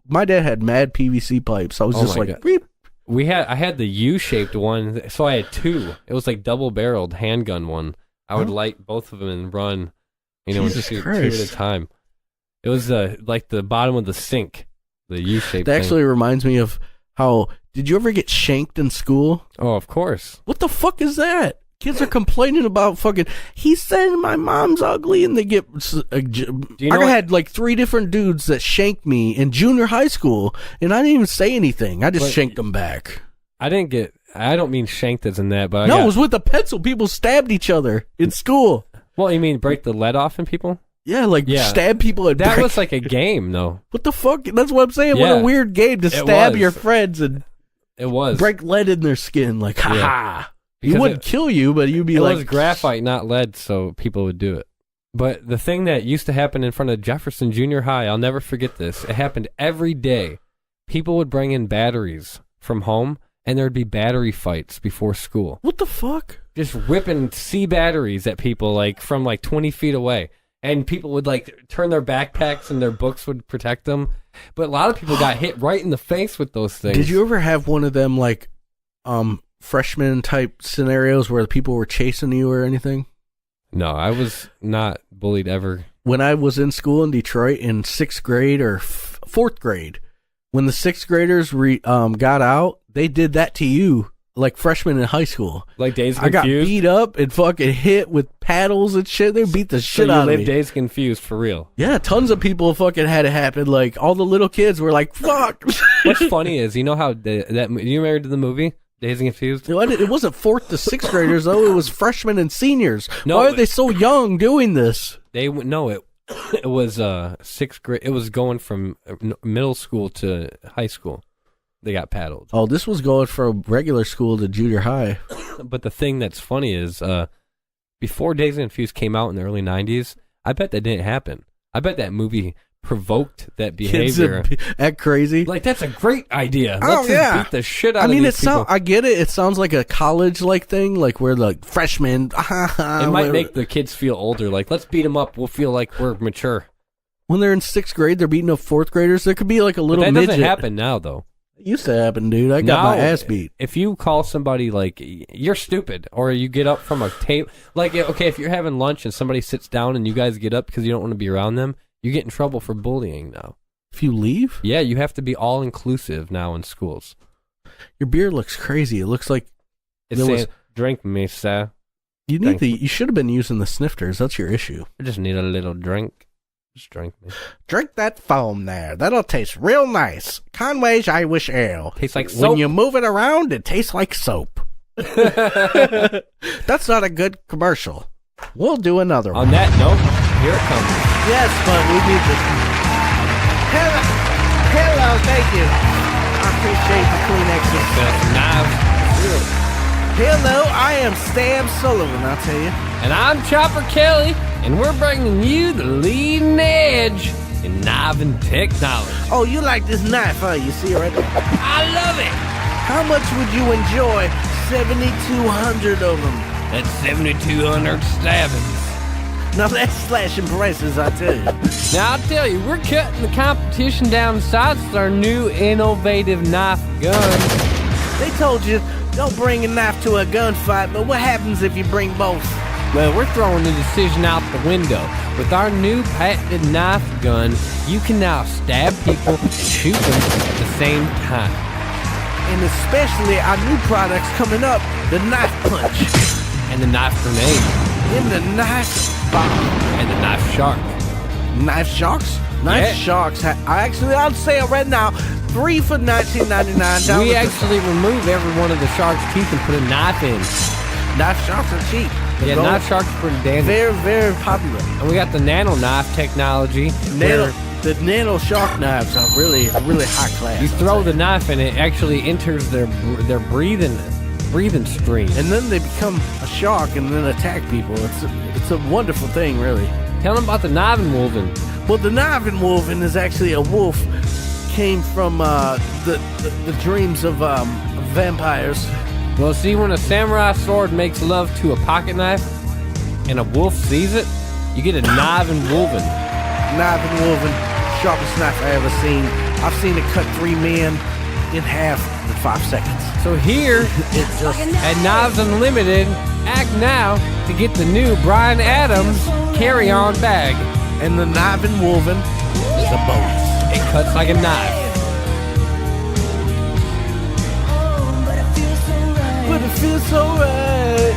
My dad had mad PVC pipes. I was just like, I had the U-shaped one, so I had 2. It was like double-barreled handgun one. I would light both of them and run, and shoot 2 at a time. It was like the bottom of the sink, the U-shaped. That actually reminds me of how. Did you ever get shanked in school? Oh, of course. What the fuck is that? Kids are complaining about fucking. He said my mom's ugly, and they get. I had like 3 different dudes that shanked me in junior high school, and I didn't even say anything. I just shanked them back. I didn't get. I don't mean shanked as in that, but it was with a pencil. People stabbed each other in school. Well, you mean break the lead off in people? Yeah, stab people and that was like a game, though. What the fuck? That's what I'm saying. Yeah. What a weird game to stab your friends and it was break lead in their skin. Like, ha! It wouldn't kill you, but you'd be like... It was graphite, not lead, so people would do it. But the thing that used to happen in front of Jefferson Junior High, I'll never forget this. It happened every day. People would bring in batteries from home, and there would be battery fights before school. What the fuck? Just whipping C batteries at people from 20 feet away. And people would turn their backpacks and their books would protect them. But a lot of people got hit right in the face with those things. Did you ever have one of them freshman type scenarios where the people were chasing you or anything? No, I was not bullied ever. When I was in school in Detroit in 6th grade or 4th grade, when the 6th graders got out, they did that to you. Like freshmen in high school. Like Days Confused? I got beat up and fucking hit with paddles and shit. They beat the shit out of me. You lived Days Confused for real. Yeah, tons of people fucking had it happen. Like, all the little kids were like, fuck. What's funny is, you know how you remember the movie, Days Confused? No, it wasn't 4th to 6th graders, though. It was freshmen and seniors. No, why are they so young doing this? It was 6th grade. It was going from middle school to high school. They got paddled. Oh, this was going from regular school to junior high. But the thing that's funny is, before Dazed and Confused came out in the early 90s, I bet that didn't happen. I bet that movie provoked that behavior. Act crazy. Like, that's a great idea. Let's just beat the shit out of these people. I get it. It sounds like a college-like thing, like we're like freshmen. It might make the kids feel older. Like, let's beat them up. We'll feel like we're mature. When they're in 6th grade, they're beating up 4th graders. There could be like a little midget. That doesn't happen now, though. It used to happen, dude. I got my ass beat. If you call somebody you're stupid, or you get up from a table, okay, if you're having lunch and somebody sits down and you guys get up because you don't want to be around them, you get in trouble for bullying now. If you leave? Yeah, you have to be all inclusive now in schools. Your beard looks crazy. It looks like it's saying, drink me, sir. You should have been using the snifters. That's your issue. I just need a little drink. Just drink me. Drink that foam there. That'll taste real nice. Conway's Irish Ale. Tastes like soap. When you move it around, it tastes like soap. That's not a good commercial. We'll do another one. On that note, here it comes. Yes, but we need this. Hello, thank you. I appreciate the Kleenexes. That's knives. Hello, I am Stab Sullivan, I'll tell you. And I'm Chopper Kelly, and we're bringing you the leading edge in knife technology. Oh, you like this knife, huh? You see it right there? I love it. How much would you enjoy 7,200 of them? That's 7,200 stabbings. Now that's slashing prices, I tell you. Now I'll tell you, we're cutting the competition down sides with our new innovative knife gun. They told you, don't bring a knife to a gunfight, but what happens if you bring both? Well, we're throwing the decision out the window. With our new patented knife gun, you can now stab people and shoot them at the same time. And especially our new products coming up, the knife punch. And the knife grenade. And the knife bomb. And the knife shark. Knife sharks? Knife sharks. I'll say it right now. 3 for $19.99. We actually remove every one of the shark's teeth and put a knife in. Knife sharks are cheap. Yeah, knife sharks are pretty dandy. Very, very popular. And we got the nano knife technology. The nano shark knives are really high class. You throw the knife and it actually enters their breathing stream. And then they become a shark and then attack people. It's a wonderful thing, really. Tell them about the kniven wolven. Well, the kniven wolven is actually a wolf. Came from the dreams of vampires. Well, see, when a samurai sword makes love to a pocket knife and a wolf sees it, you get a kniven wolven. Kniven wolven, sharpest knife I ever seen. I've seen it cut 3 men in half in 5 seconds. So here, at Knives Unlimited, act now to get the new Bryan Adams carry-on bag. And the kniven wolven is a bonus. It cuts like a knife. But it feels so right.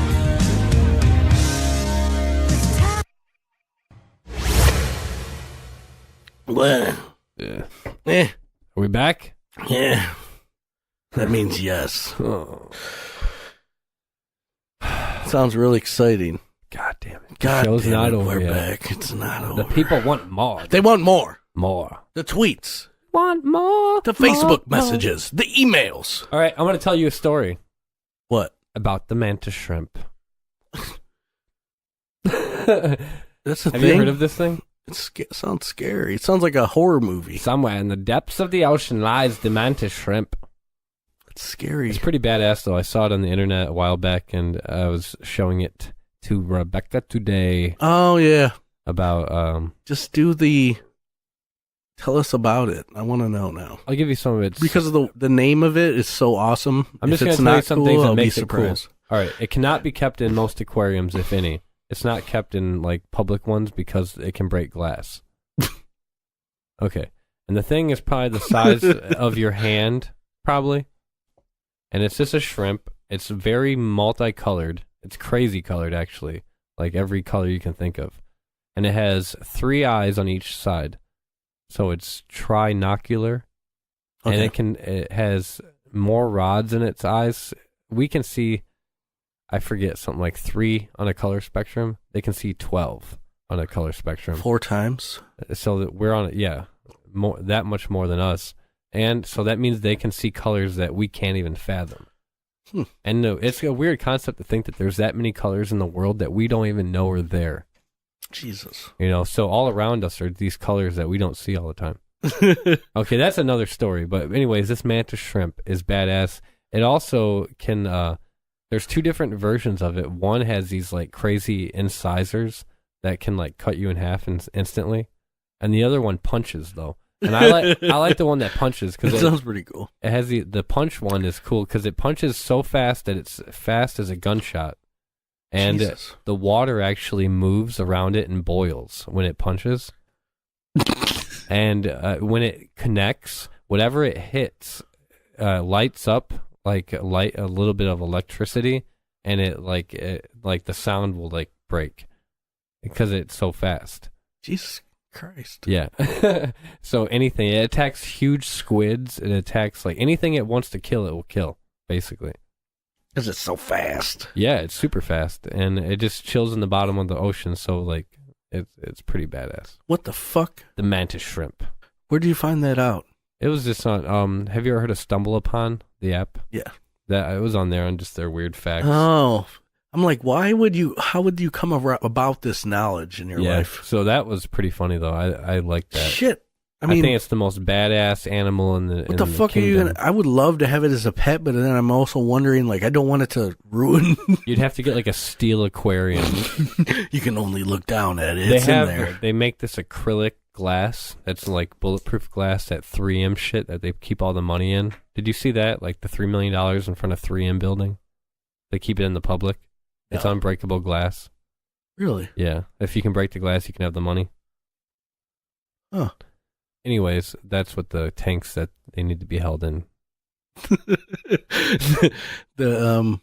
Well. Yeah. Eh. Are we back? Yeah. That means yes. Oh. Sounds really exciting. God damn it. God show's damn not it, over we're yet. back. It's not over. The people want more. They want more. More. The tweets. Want more. The Facebook messages. The emails. All right, I'm going to tell you a story. What? About the mantis shrimp. That's a thing? Have you heard of this thing? It sounds scary. It sounds like a horror movie. Somewhere in the depths of the ocean lies the mantis shrimp. It's scary. It's pretty badass, though. I saw it on the internet a while back, and I was showing it to Rebecca today. Oh, yeah. About... Just tell us about it. I want to know now. I'll give you some of it. Because of the name of it is so awesome. I'm just going to tell you some things that makes it cool. Surprised. All right. It cannot be kept in most aquariums, if any. It's not kept in, like, public ones because it can break glass. Okay. And the thing is probably the size of your hand, probably. And it's just a shrimp. It's very multicolored. It's crazy colored, actually. Like every color you can think of. And it has 3 eyes on each side. So it's trinocular. Okay. And it has more rods in its eyes. We can see, I forget, something like 3 on a color spectrum. They can see 12 on a color spectrum. 4 times. So that we're on it, yeah. That much more than us. And so that means they can see colors that we can't even fathom. And no, it's a weird concept to think that there's that many colors in the world that we don't even know are there. Jesus. You know, so all around us are these colors that we don't see all the time. Okay, that's another story. But anyways, this mantis shrimp is badass. It also can, there's 2 different versions of it. One has these like crazy incisors that can like cut you in half instantly. And the other one punches though. And I like the one that punches because it sounds pretty cool. It has the punch one is cool because it punches so fast that it's fast as a gunshot, and the water actually moves around it and boils when it punches. And when it connects, whatever it hits lights up like a little bit of electricity, and it like the sound will like break because it's so fast. Jesus Christ. Yeah. So anything, it attacks huge squids. It attacks like anything it wants to kill, it will kill, basically. Because it's so fast. Yeah, it's super fast, and it just chills in the bottom of the ocean. So like, it's pretty badass. What the fuck? The mantis shrimp. Where did you find that out? It was just on. Have you ever heard of Stumble Upon, the app? Yeah. That it was on there on just their weird facts. Oh. I'm like, how would you come about this knowledge in your life? So that was pretty funny, though. I like that. Shit. I think it's the most badass animal in the What the fuck are you kingdom. I would love to have it as a pet, but then I'm also wondering, like, I don't want it to ruin. You'd have to get like a steel aquarium. You can only look down at it. It's in there. They make this acrylic glass that's like bulletproof glass, that 3M shit that they keep all the money in. Did you see that? Like the $3 million in front of 3M building? They keep it in the public. It's unbreakable glass. Really? Yeah. If you can break the glass, you can have the money. Huh. Anyways, that's what the tanks that they need to be held in. The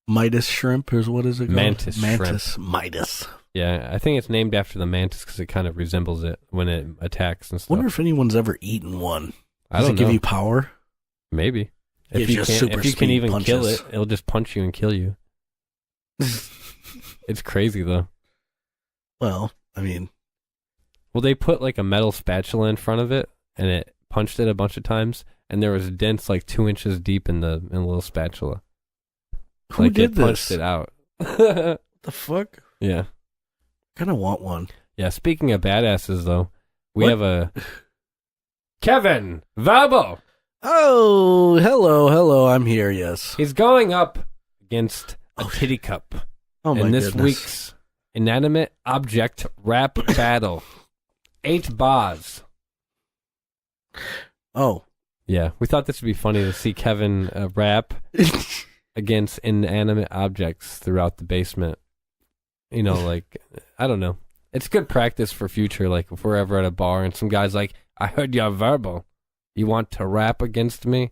Midas shrimp is what is it called? Mantis shrimp. Midas. Yeah, I think it's named after the mantis because it kind of resembles it when it attacks and stuff. Wonder if anyone's ever eaten one. I don't know. Does it give you power? Maybe. If you can even kill it, it'll just punch you and kill you. It's crazy though. Well, I mean, they put like a metal spatula in front of it, and it punched it a bunch of times, and there was dents like 2 inches deep in the little spatula. Who did this? Punched it out. What the fuck? Yeah. Kind of want one. Yeah. Speaking of badasses, though, we have a Kevin Vherbal. Oh, hello. I'm here. Yes. He's going up against a kitty cup. Oh my in this goodness. week's inanimate object rap battle. 8 bars. Oh. Yeah, we thought this would be funny to see Kevin rap against inanimate objects throughout the basement. You know, like, I don't know. It's good practice for future, like, if we're ever at a bar and some guy's like, I heard you're verbal. You want to rap against me?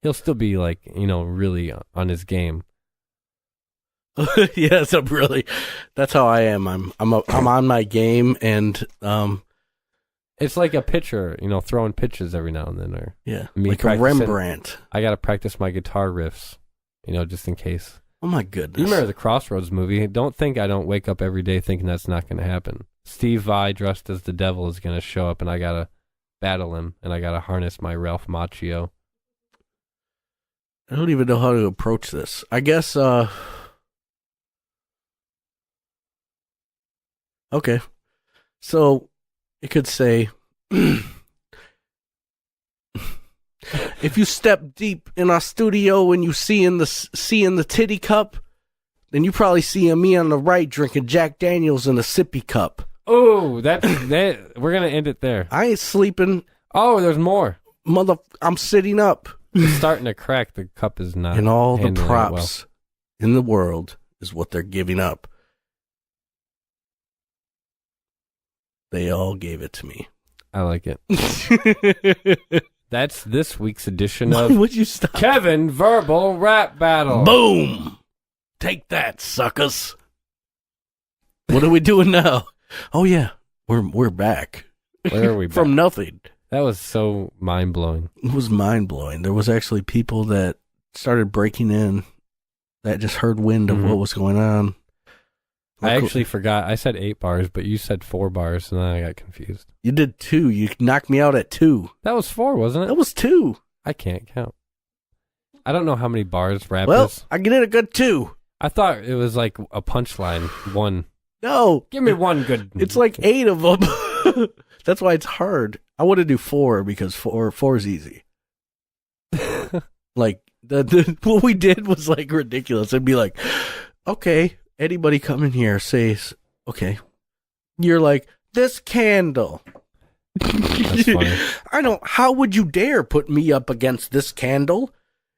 He'll still be, like, you know, really on his game. Yes, that's how I am. I'm on my game, and It's like a pitcher, throwing pitches every now and then. Or like a Rembrandt. I got to practice my guitar riffs, just in case. Oh, my goodness. You remember the Crossroads movie? Don't think I don't wake up every day thinking that's not going to happen. Steve Vai dressed as the devil is going to show up, and I got to battle him, and I got to harness my Ralph Macchio. I don't even know how to approach this. I guess, okay. So, it could say, if you step deep in our studio and you see in the titty cup, then you probably see me on the right drinking Jack Daniels in a sippy cup. Oh, that. We're gonna end it there. I ain't sleeping. Oh, there's more. I'm sitting up. It's starting to crack. The cup is not. And all the props in the world is what they're giving up. They all gave it to me. I like it. That's this week's edition of Would you stop? Kevin Verbal Rap Battle. Boom! Take that, suckers. What are we doing now? Oh yeah, we're back. Where are we? From nothing. That was so mind blowing. It was mind blowing. There was actually people that started breaking in that just heard wind of what was going on. I actually forgot. I said 8 bars, but you said 4 bars, and then I got confused. You did 2. You knocked me out at 2. That was 4, wasn't it? That was 2. I can't count. I don't know how many bars rap well, is. I get it a good 2. I thought it was like a punchline. 1. No. Give me 1 good. It's like 8 of them. That's why it's hard. I want to do 4 because 4 is easy. Like, what we did was like ridiculous. It'd be like, okay, anybody come in here says, okay. You're like, this candle. That's funny. How would you dare put me up against this candle?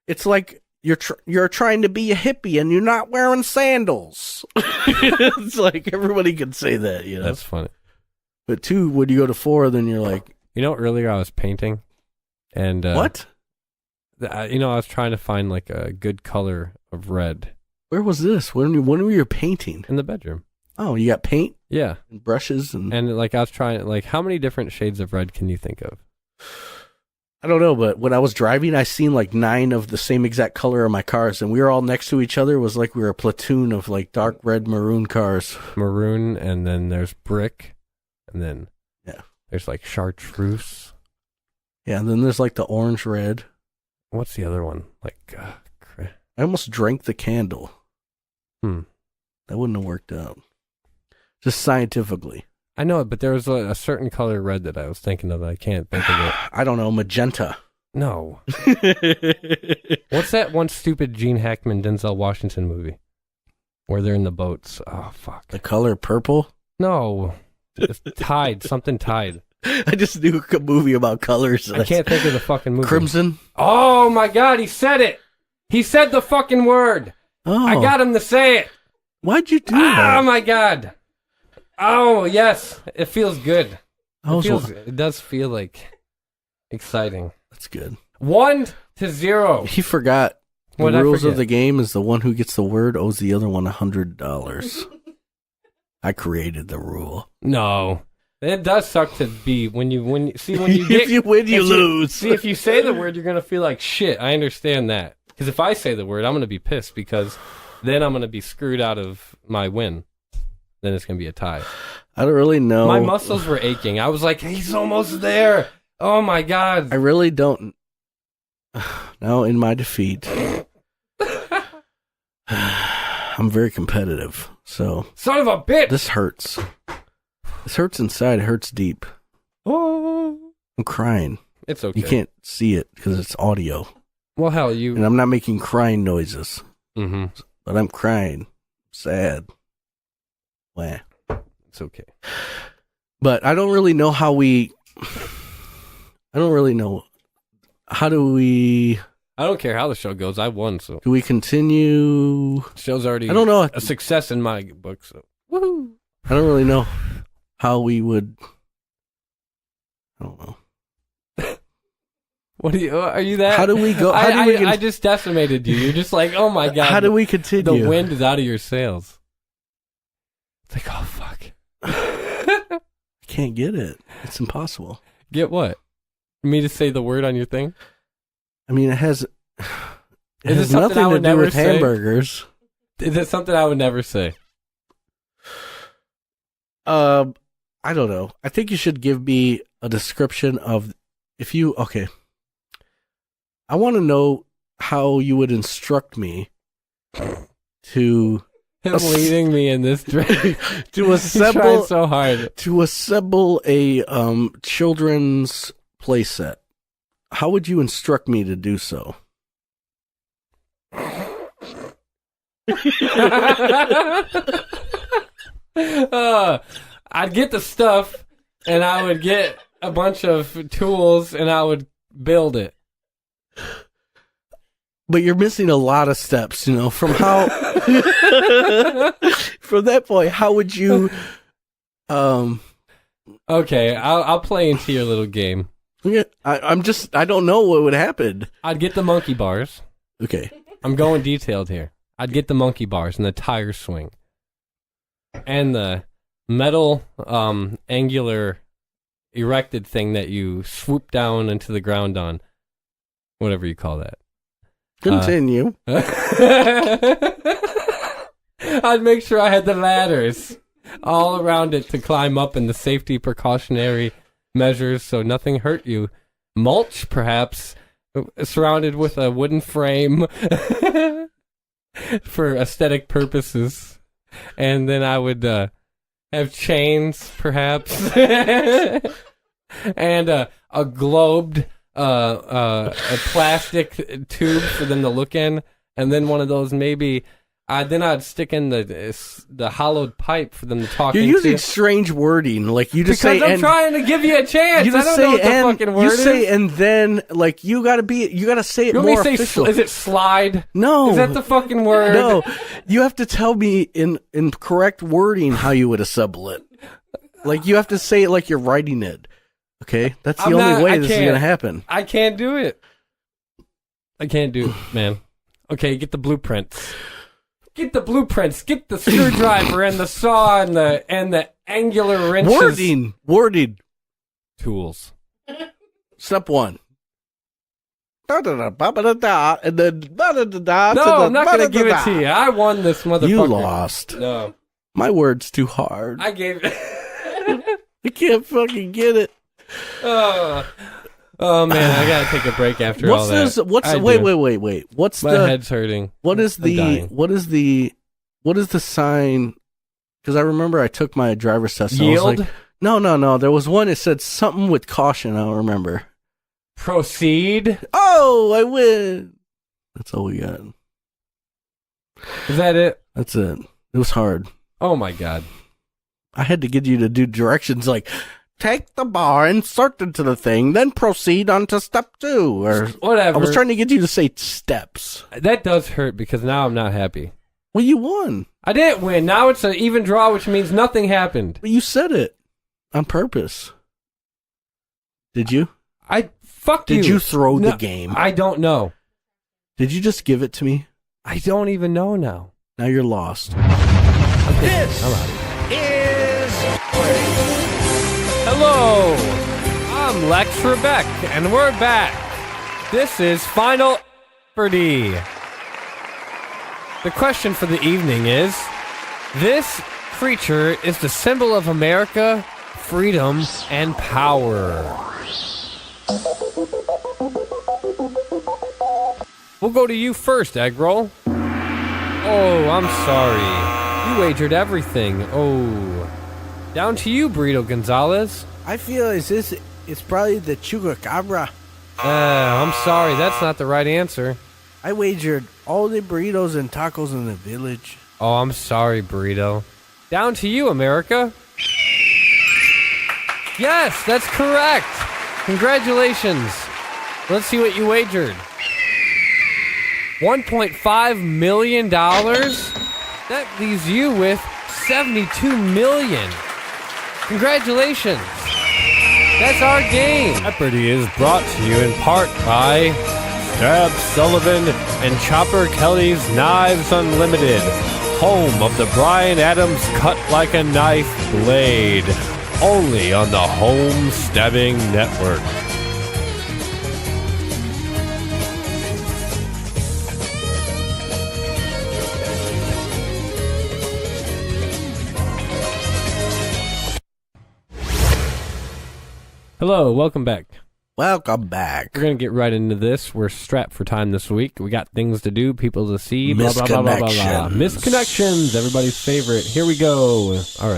It's like you're trying to be a hippie and you're not wearing sandals. It's like everybody can say that, That's funny. But 2, when you go to 4, then you're like, earlier I was painting, and what? I was trying to find like a good color of red. Where was this? When were you painting? In the bedroom. Oh, you got paint? Yeah. And brushes and like I was trying, like, how many different shades of red can you think of? I don't know, but when I was driving, I seen like 9 of the same exact color of my cars, and we were all next to each other. It was like we were a platoon of like dark red maroon cars. Maroon, and then there's brick, and then there's like chartreuse. Yeah, and then there's like the orange red. What's the other one? Like, I almost drank the candle. That wouldn't have worked out. Just scientifically. I know it, but there was a certain color red that I was thinking of. I can't think of it. I don't know, magenta. No. What's that one stupid Gene Hackman, Denzel Washington movie where they're in the boats? Oh, fuck. The color purple? No. It's Tide. Something Tide. I just knew a movie about colors. I can't think of the fucking movie. Crimson? Oh, my God. He said it. He said the fucking word. Oh. I got him to say it. Why'd you do that? Oh, my God. Oh, yes. It feels good. It does feel like exciting. That's good. 1-0. He forgot. The rules of the game is the one who gets the word owes the other one $100. I created the rule. No. It does suck to be when you get, if you win, you lose. See, if you say the word, you're going to feel like shit. I understand that. Because if I say the word, I'm going to be pissed because then I'm going to be screwed out of my win. Then it's going to be a tie. I don't really know. My muscles were aching. I was like, he's almost there. Oh, my God. I really don't. Now, in my defeat, I'm very competitive. So, son of a bitch. This hurts. This hurts inside. It hurts deep. Oh. I'm crying. It's okay. You can't see it because it's audio. Well, hell, you... And I'm not making crying noises. Mm-hmm. But I'm crying. Sad. Wah. It's okay. But I don't really know how we... I don't really know. How do we... I don't care how the show goes. I won, so... Do we continue... Show's already... I don't know. A success in my book, so... Woohoo! I don't really know how we would... I don't know. What are you that? How do we go? I just decimated you. You're just like, oh my God. How do we continue? The wind is out of your sails. It's like, oh fuck. I Can't get it. It's impossible. Get what? Me to say the word on your thing? I mean, it has Is it nothing to do with hamburgers. Is it something I would never say? I don't know. I think you should give me a description of okay. I want to know how you would instruct me to leading me in this direction. to assemble so hard. To assemble a children's play set. How would you instruct me to do so? I'd get the stuff, and I would get a bunch of tools, and I would build it. But you're missing a lot of steps, from how... From that point, how would you... Okay, I'll play into your little game. Yeah, I don't know what would happen. I'd get the monkey bars. Okay. I'm going detailed here. I'd get the monkey bars and the tire swing. And the metal, angular, erected thing that you swoop down into the ground on. Whatever you call that. Continue. I'd make sure I had the ladders all around it to climb up, and the safety precautionary measures so nothing hurt you. Mulch, perhaps, surrounded with a wooden frame for aesthetic purposes. And then I would have chains, perhaps, and a globed a plastic tube for them to look in, and then one of those maybe. Then I'd stick in the hollowed pipe for them to talk. You're using strange wording, like you just because say. I'm trying to give you a chance. You just I don't say know what the fucking word you is. say and then like you gotta say it more official. Is it slide? No. Is that the fucking word? No. You have to tell me in correct wording how you would assemble it. Like you have to say it like you're writing it. Okay, that's the only way this is gonna happen. I can't do it. I can't do it, man. Okay, get the blueprints. Get the blueprints. Get the screwdriver and the saw and the angular wrenches. Wording. Tools. Step 1. And then No, I'm not going to give it to you. I won this motherfucker. You lost. No. My word's too hard. I gave it. I can't fucking get it. Oh man, I gotta take a break after all that. Wait. What's my head's hurting? What is the sign? Because I remember I took my driver's test. And Yield? I was like, no. There was one that said something with caution. I don't remember. Proceed. Oh, I win. That's all we got. Is that it? That's it. It was hard. Oh my god. I had to get you to do directions like. Take the bar, insert into the thing, then proceed on to step 2, or whatever. I was trying to get you to say steps. That does hurt because now I'm not happy. Well, you won. I didn't win. Now it's an even draw, which means nothing happened. But you said it on purpose. Did you? Did you throw the game? I don't know. Did you just give it to me? I don't even know now. Now you're lost. This is Hello, I'm Lex Trebek, and we're back. This is Final Jeopardy. The question for the evening is, this creature is the symbol of America, freedom, and power. We'll go to you first, Eggroll. Oh, I'm sorry. You wagered everything. Oh. Down to you, Burrito Gonzalez. I feel it's probably the chupacabra. I'm sorry, that's not the right answer. I wagered all the burritos and tacos in the village. Oh, I'm sorry, Burrito. Down to you, America. Yes, that's correct. Congratulations. Let's see what you wagered. $1.5 million? That leaves you with $72 million. Congratulations. That's our game. Jeopardy is brought to you in part by Stab Sullivan and Chopper Kelly's Knives Unlimited, home of the Bryan Adams cut like a knife blade. only on the Home Stabbing Network. Hello, welcome back. Welcome back. We're going to get right into this. We're strapped for time this week. We got things to do, people to see, blah, blah, blah, blah, blah, blah. Misconnections, everybody's favorite. Here we go. All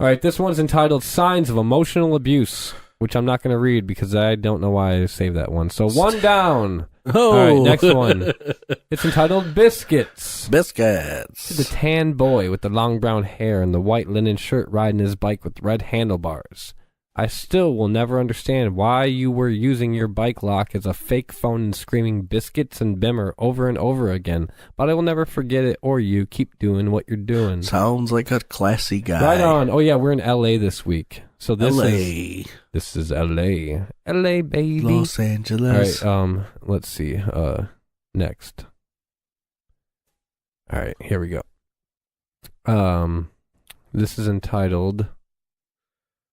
right, this one's entitled Signs of Emotional Abuse, which I'm not going to read because I don't know why I saved that one. So one down. Oh. All right, next one. It's entitled Biscuits. Biscuits. The tan boy with the long brown hair and the white linen shirt riding his bike with red handlebars. I still will never understand why you were using your bike lock as a fake phone and screaming biscuits and bimmer over and over again, but I will never forget it or you. Keep doing what you're doing. Sounds like a classy guy. Right on. Oh yeah, we're in LA this week. So this is LA. LA, baby. Los Angeles. All right, let's see. Next. All right, here we go. This is entitled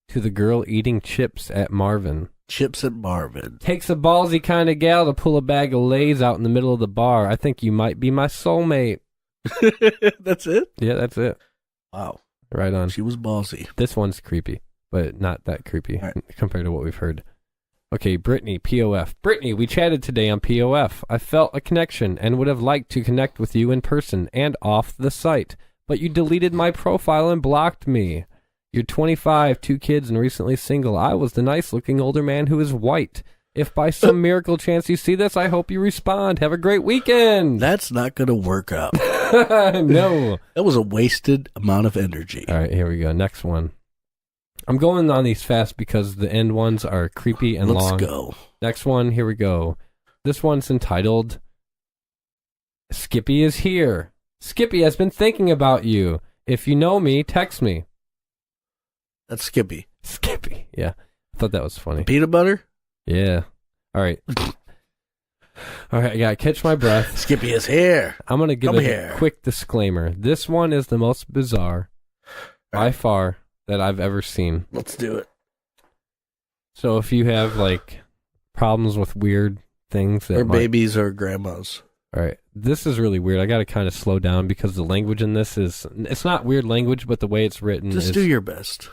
To the Girl Eating Chips at Marvin. Chips at Marvin. Takes a ballsy kind of gal to pull a bag of Lay's out in the middle of the bar. I think you might be my soulmate. That's it? Yeah, that's it. Wow. Right on. She was ballsy. This one's creepy, but not that creepy right. compared to what we've heard. Okay, Brittany, POF. Brittany, we chatted today on POF. I felt a connection and would have liked to connect with you in person and off the site, but you deleted my profile and blocked me. You're 25, 2 kids, and recently single. I was the nice-looking older man who is white. If by some miracle chance you see this, I hope you respond. Have a great weekend. That's not going to work out. No. That was a wasted amount of energy. All right, here we go. Next one. I'm going on these fast because the end ones are creepy and long. Let's go. Next one, here we go. This one's entitled, Skippy is Here. Skippy has been thinking about you. If you know me, text me. That's Skippy. Skippy, yeah. I thought that was funny. Peanut butter? Yeah. All right. All right, I got to catch my breath. Skippy is here. I'm going to give a quick disclaimer. This one is the most bizarre, by far, that I've ever seen. Let's do it. So if you have, like, problems with weird things that or babies or grandmas. All right. This is really weird. I got to kind of slow down because the language in this is... It's not weird language, but the way it's written Just do your best.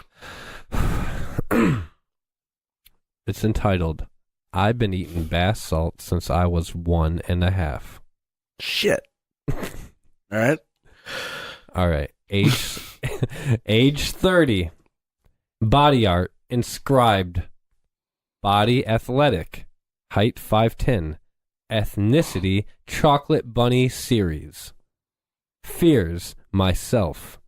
It's entitled, I've been eating bath salt since I was 1.5. Shit. All right. All right. Age 30. Body art inscribed. Body athletic. Height 5'10". Ethnicity chocolate bunny series. Fears myself.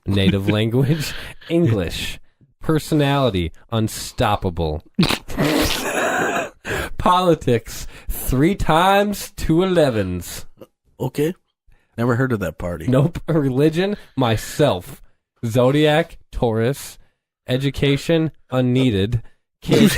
Native language English. Personality unstoppable. Politics 3 times 2 11s. Okay. Never heard of that party. Nope. Religion myself. Zodiac Taurus. Education unneeded. Kids,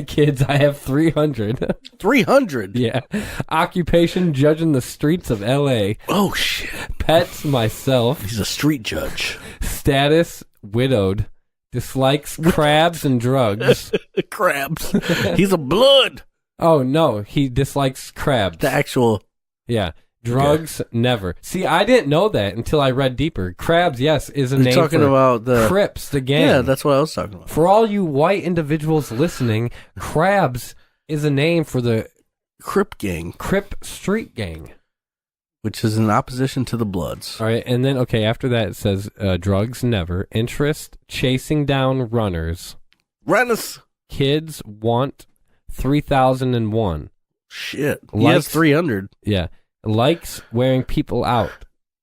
kids, I have 300. 300? Yeah. Occupation, judging the streets of L.A. Oh, shit. Pets, myself. He's a street judge. Status, widowed. Dislikes crabs and drugs. Crabs. He's a blood. Oh, no. He dislikes crabs. The actual... Yeah. Drugs, never. See, I didn't know that until I read deeper. Crabs, yes, is a name talking for about the Crips, the gang. Yeah, that's what I was talking about. For all you white individuals listening, Crabs is a name for the Crip gang. Crip street gang. Which is in opposition to the Bloods. All right, and then, okay, after that it says drugs, never. Interest, chasing down runners. Runners. Kids want 3001. Shit. Likes, he has 300. Yeah. Likes wearing people out.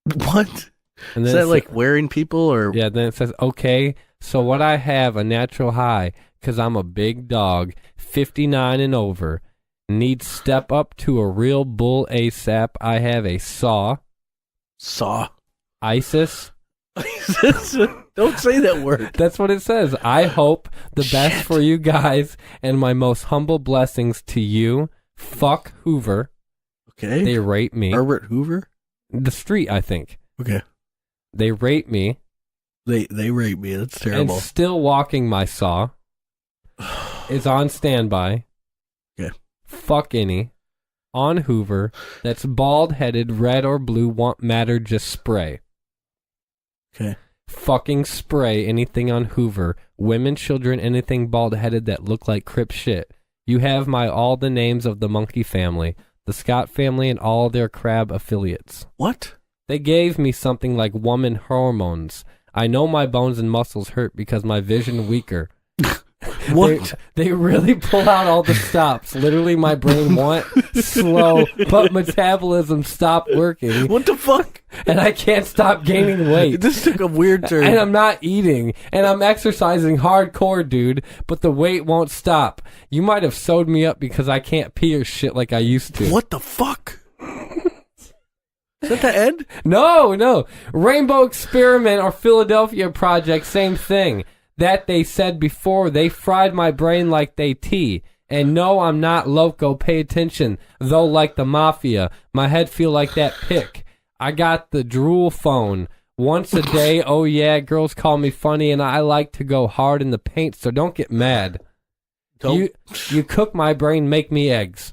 What? And then is that like wearing people or? Yeah, then it says, okay, so what I have, a natural high, because I'm a big dog, 59 and over, need step up to a real bull ASAP. I have a saw. Saw. ISIS. Don't say that word. That's what it says. I hope the best for you guys and my most humble blessings to you. Fuck Hoover. Okay. They rate me. Herbert Hoover? The street, I think. Okay. They rate me. They rape me. That's terrible. And still walking my saw is on standby. Okay. Fuck any. On Hoover. That's bald-headed, red or blue, want matter, just spray. Okay. Fucking spray anything on Hoover. Women, children, anything bald-headed that look like Crip shit. You have all the names of the monkey family, the Scott family, and all their crab affiliates. What? They gave me something like woman hormones. I know my bones and muscles hurt because my vision weaker. What? They really pull out all the stops. Literally, my brain went slow, but metabolism stopped working. What the fuck? And I can't stop gaining weight. This took a weird turn. And I'm not eating. And I'm exercising hardcore, dude. But the weight won't stop. You might have sewed me up because I can't pee or shit like I used to. What the fuck? Is that the end? No. Rainbow Experiment or Philadelphia Project, same thing. That they said before, they fried my brain like they tea. And no, I'm not loco, pay attention. Though like the mafia, my head feel like that pick. I got the drool phone. Once a day, oh yeah, girls call me funny and I like to go hard in the paint, so don't get mad. You cook my brain, make me eggs.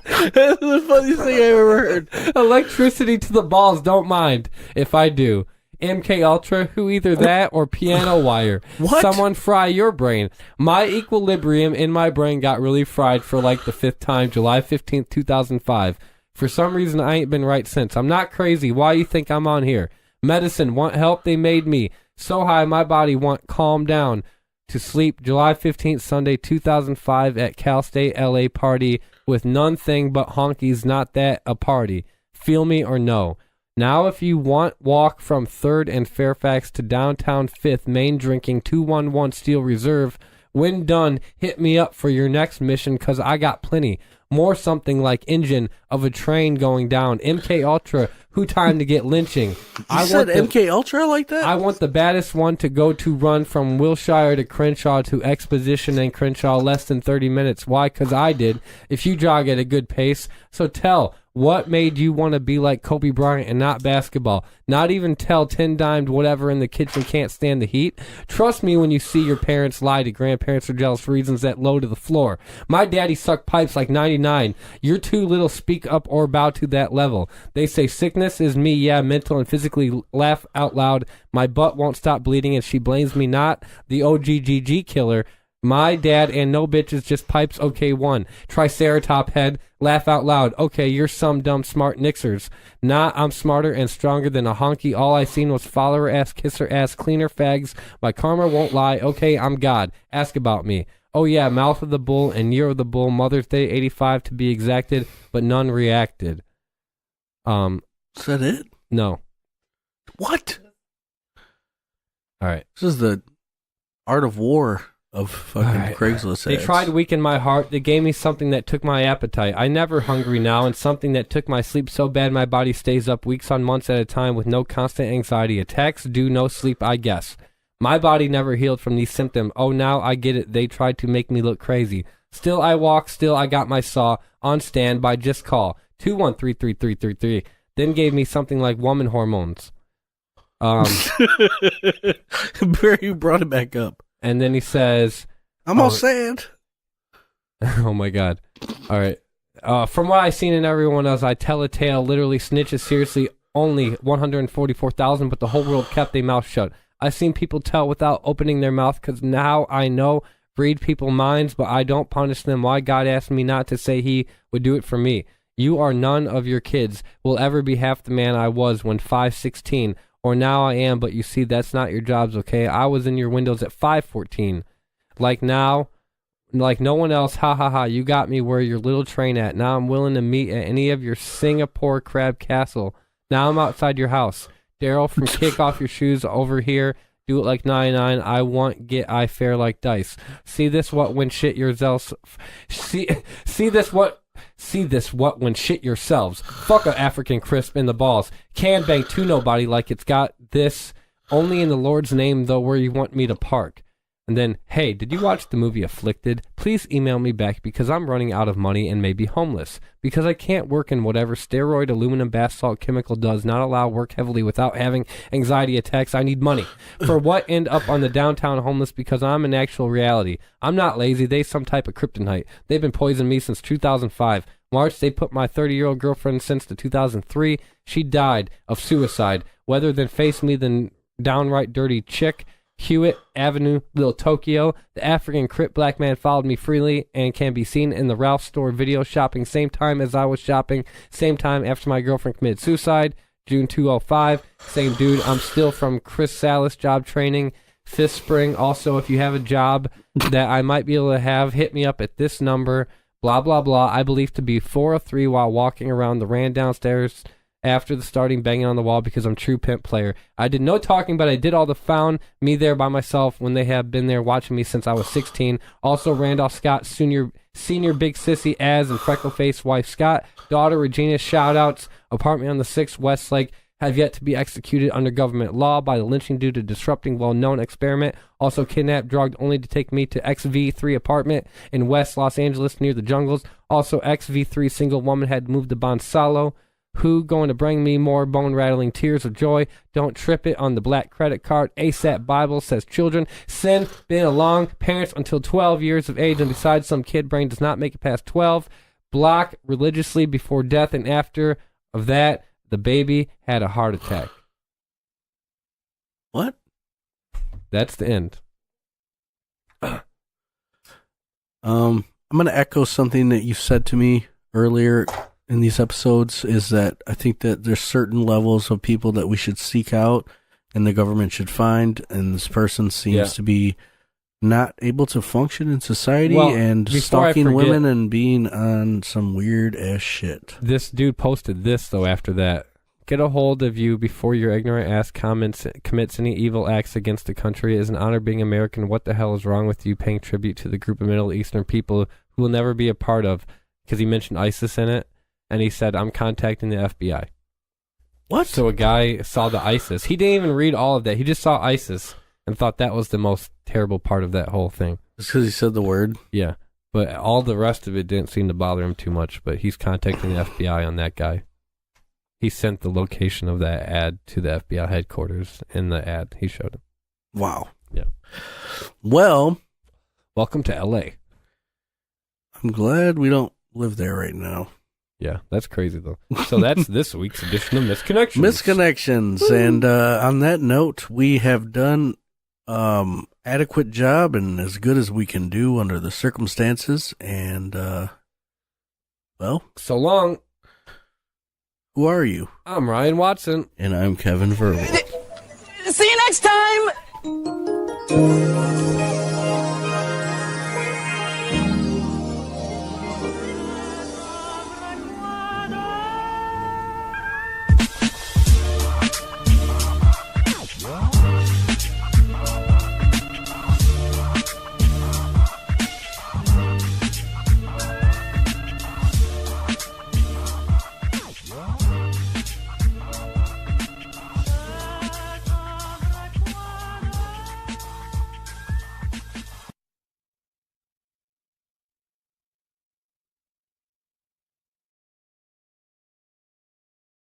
That's the funniest thing I ever heard. Electricity to the balls, don't mind if I do. MK Ultra, who either that or piano wire. What? Someone fry your brain. My equilibrium in my brain got really fried for like the 5th time, July 15th, 2005. For some reason, I ain't been right since. I'm not crazy. Why you think I'm on here? Medicine, want help? They made me so high my body want calm down. To sleep, July 15th, Sunday, 2005 at Cal State LA party with none thing but honkies, not that a party. Feel me or no? Now if you want, walk from 3rd and Fairfax to downtown 5th, main drinking 211 Steel Reserve. When done, hit me up for your next mission cause I got plenty. More something like engine of a train going down. MK Ultra, who time to get lynching. You said MK Ultra like that? I want the baddest one to go to run from Wilshire to Crenshaw to Exposition and Crenshaw less than 30 minutes. Why? Because I did. If you jog at a good pace. So tell, what made you want to be like Kobe Bryant and not basketball? Not even tell 10-dimed whatever in the kitchen can't stand the heat. Trust me when you see your parents lie to grandparents for jealous reasons that low to the floor. My daddy sucked pipes like 99. You're too little, speak up or bow to that level. They say sickness is me, yeah, mental and physically laugh out loud. My butt won't stop bleeding and she blames me not. The OGGG killer. My dad and no bitches, just pipes, okay, one. Triceratop head, laugh out loud. Okay, you're some dumb smart nixers. Nah, I'm smarter and stronger than a honky. All I seen was follower ass, kisser ass, cleaner fags. My karma won't lie. Okay, I'm God. Ask about me. Oh yeah, mouth of the bull and year of the bull. Mother's Day 85 to be exacted, but none reacted. Is that it? No. What? All right. This is the Art of War of fucking Craigslist They ads. tried to weaken my heart. They gave me something that took my appetite. I never hungry now, and something that took my sleep so bad my body stays up weeks on months at a time with no constant anxiety attacks. Do no sleep, I guess. My body never healed from these symptoms. Oh, now I get it. They tried to make me look crazy. Still I walk. Still I got my saw on standby. Just call 2133333. Then gave me something like woman hormones. Barry brought it back up. And then he says, I'm all sad. Oh my God. All right. From what I've seen in everyone else, I tell a tale, literally snitches seriously only 144,000, but the whole world kept their mouth shut. I've seen people tell without opening their mouth because now I know read people's minds, but I don't punish them. Why God asked me not to say he would do it for me. You are none of your kids will ever be half the man I was when 5'16", or now I am, but you see, that's not your jobs, okay? I was in your windows at 5'14". Like now, like no one else, ha ha ha, you got me where your little train at. Now I'm willing to meet at any of your Singapore crab castle. Now I'm outside your house. Daryl from Kick Off Your Shoes over here. Do it like 99. I want get I fair like dice. See this what when shit yourselves. See this what when shit yourselves. Fuck a African crisp in the balls. Can bang to nobody like it's got this. Only in the Lord's name though where you want me to park. And then, hey, did you watch the movie Afflicted? Please email me back because I'm running out of money and may be homeless. Because I can't work in whatever steroid, aluminum, bath salt, chemical does not allow work heavily without having anxiety attacks. I need money. For what end up on the downtown homeless because I'm an actual reality. I'm not lazy. They some type of kryptonite. They've been poisoning me since 2005. March, they put my 30-year-old girlfriend since the 2003. She died of suicide. Whether than face me than downright dirty chick. Hewitt Avenue, Little Tokyo. The African Crip black man followed me freely and can be seen in the Ralph store video shopping same time as I was shopping, same time after my girlfriend committed suicide, June 2005. Same dude, I'm still from Chris Salas job training, 5th Spring. Also, if you have a job that I might be able to have, hit me up at this number, blah, blah, blah. I believe to be 403 while walking around the ran downstairs after the starting banging on the wall because I'm true pimp player. I did no talking, but I did all the found me there by myself when they have been there watching me since I was 16. Also, Randolph Scott, senior big sissy Az and freckle-faced wife Scott, daughter Regina, shout-outs, apartment on the 6th Westlake, have yet to be executed under government law by the lynching due to disrupting well-known experiment. Also kidnapped, drugged, only to take me to XV3 apartment in West Los Angeles near the jungles. Also, XV3 single woman had moved to Bonsalo. Who going to bring me more bone-rattling tears of joy? Don't trip it on the black credit card. ASAP Bible says children. Sin, been along. Parents until 12 years of age and besides some kid brain does not make it past 12. Block religiously before death and after of that, the baby had a heart attack. What? That's the end. I'm going to echo something that you said to me earlier in these episodes, is that I think that there's certain levels of people that we should seek out and the government should find, and this person seems to be not able to function in society and stalking women and being on some weird ass shit. This dude posted this though after that. Get a hold of you before your ignorant ass commits any evil acts against the country. It is an honor being American. What the hell is wrong with you paying tribute to the group of Middle Eastern people who will never be a part of, because he mentioned ISIS in it. And he said, I'm contacting the FBI. What? So a guy saw the ISIS. He didn't even read all of that. He just saw ISIS and thought that was the most terrible part of that whole thing. Just because he said the word? Yeah. But all the rest of it didn't seem to bother him too much. But he's contacting the FBI on that guy. He sent the location of that ad to the FBI headquarters in the ad he showed him. Wow. Yeah. Well, welcome to LA. I'm glad we don't live there right now. Yeah, that's crazy, though. So that's this week's edition of Misconnections. Misconnections. And on that note, we have done adequate job and as good as we can do under the circumstances. And, well. So long. Who are you? I'm Ryan Watson. And I'm Kevin Vherbal. See you next time!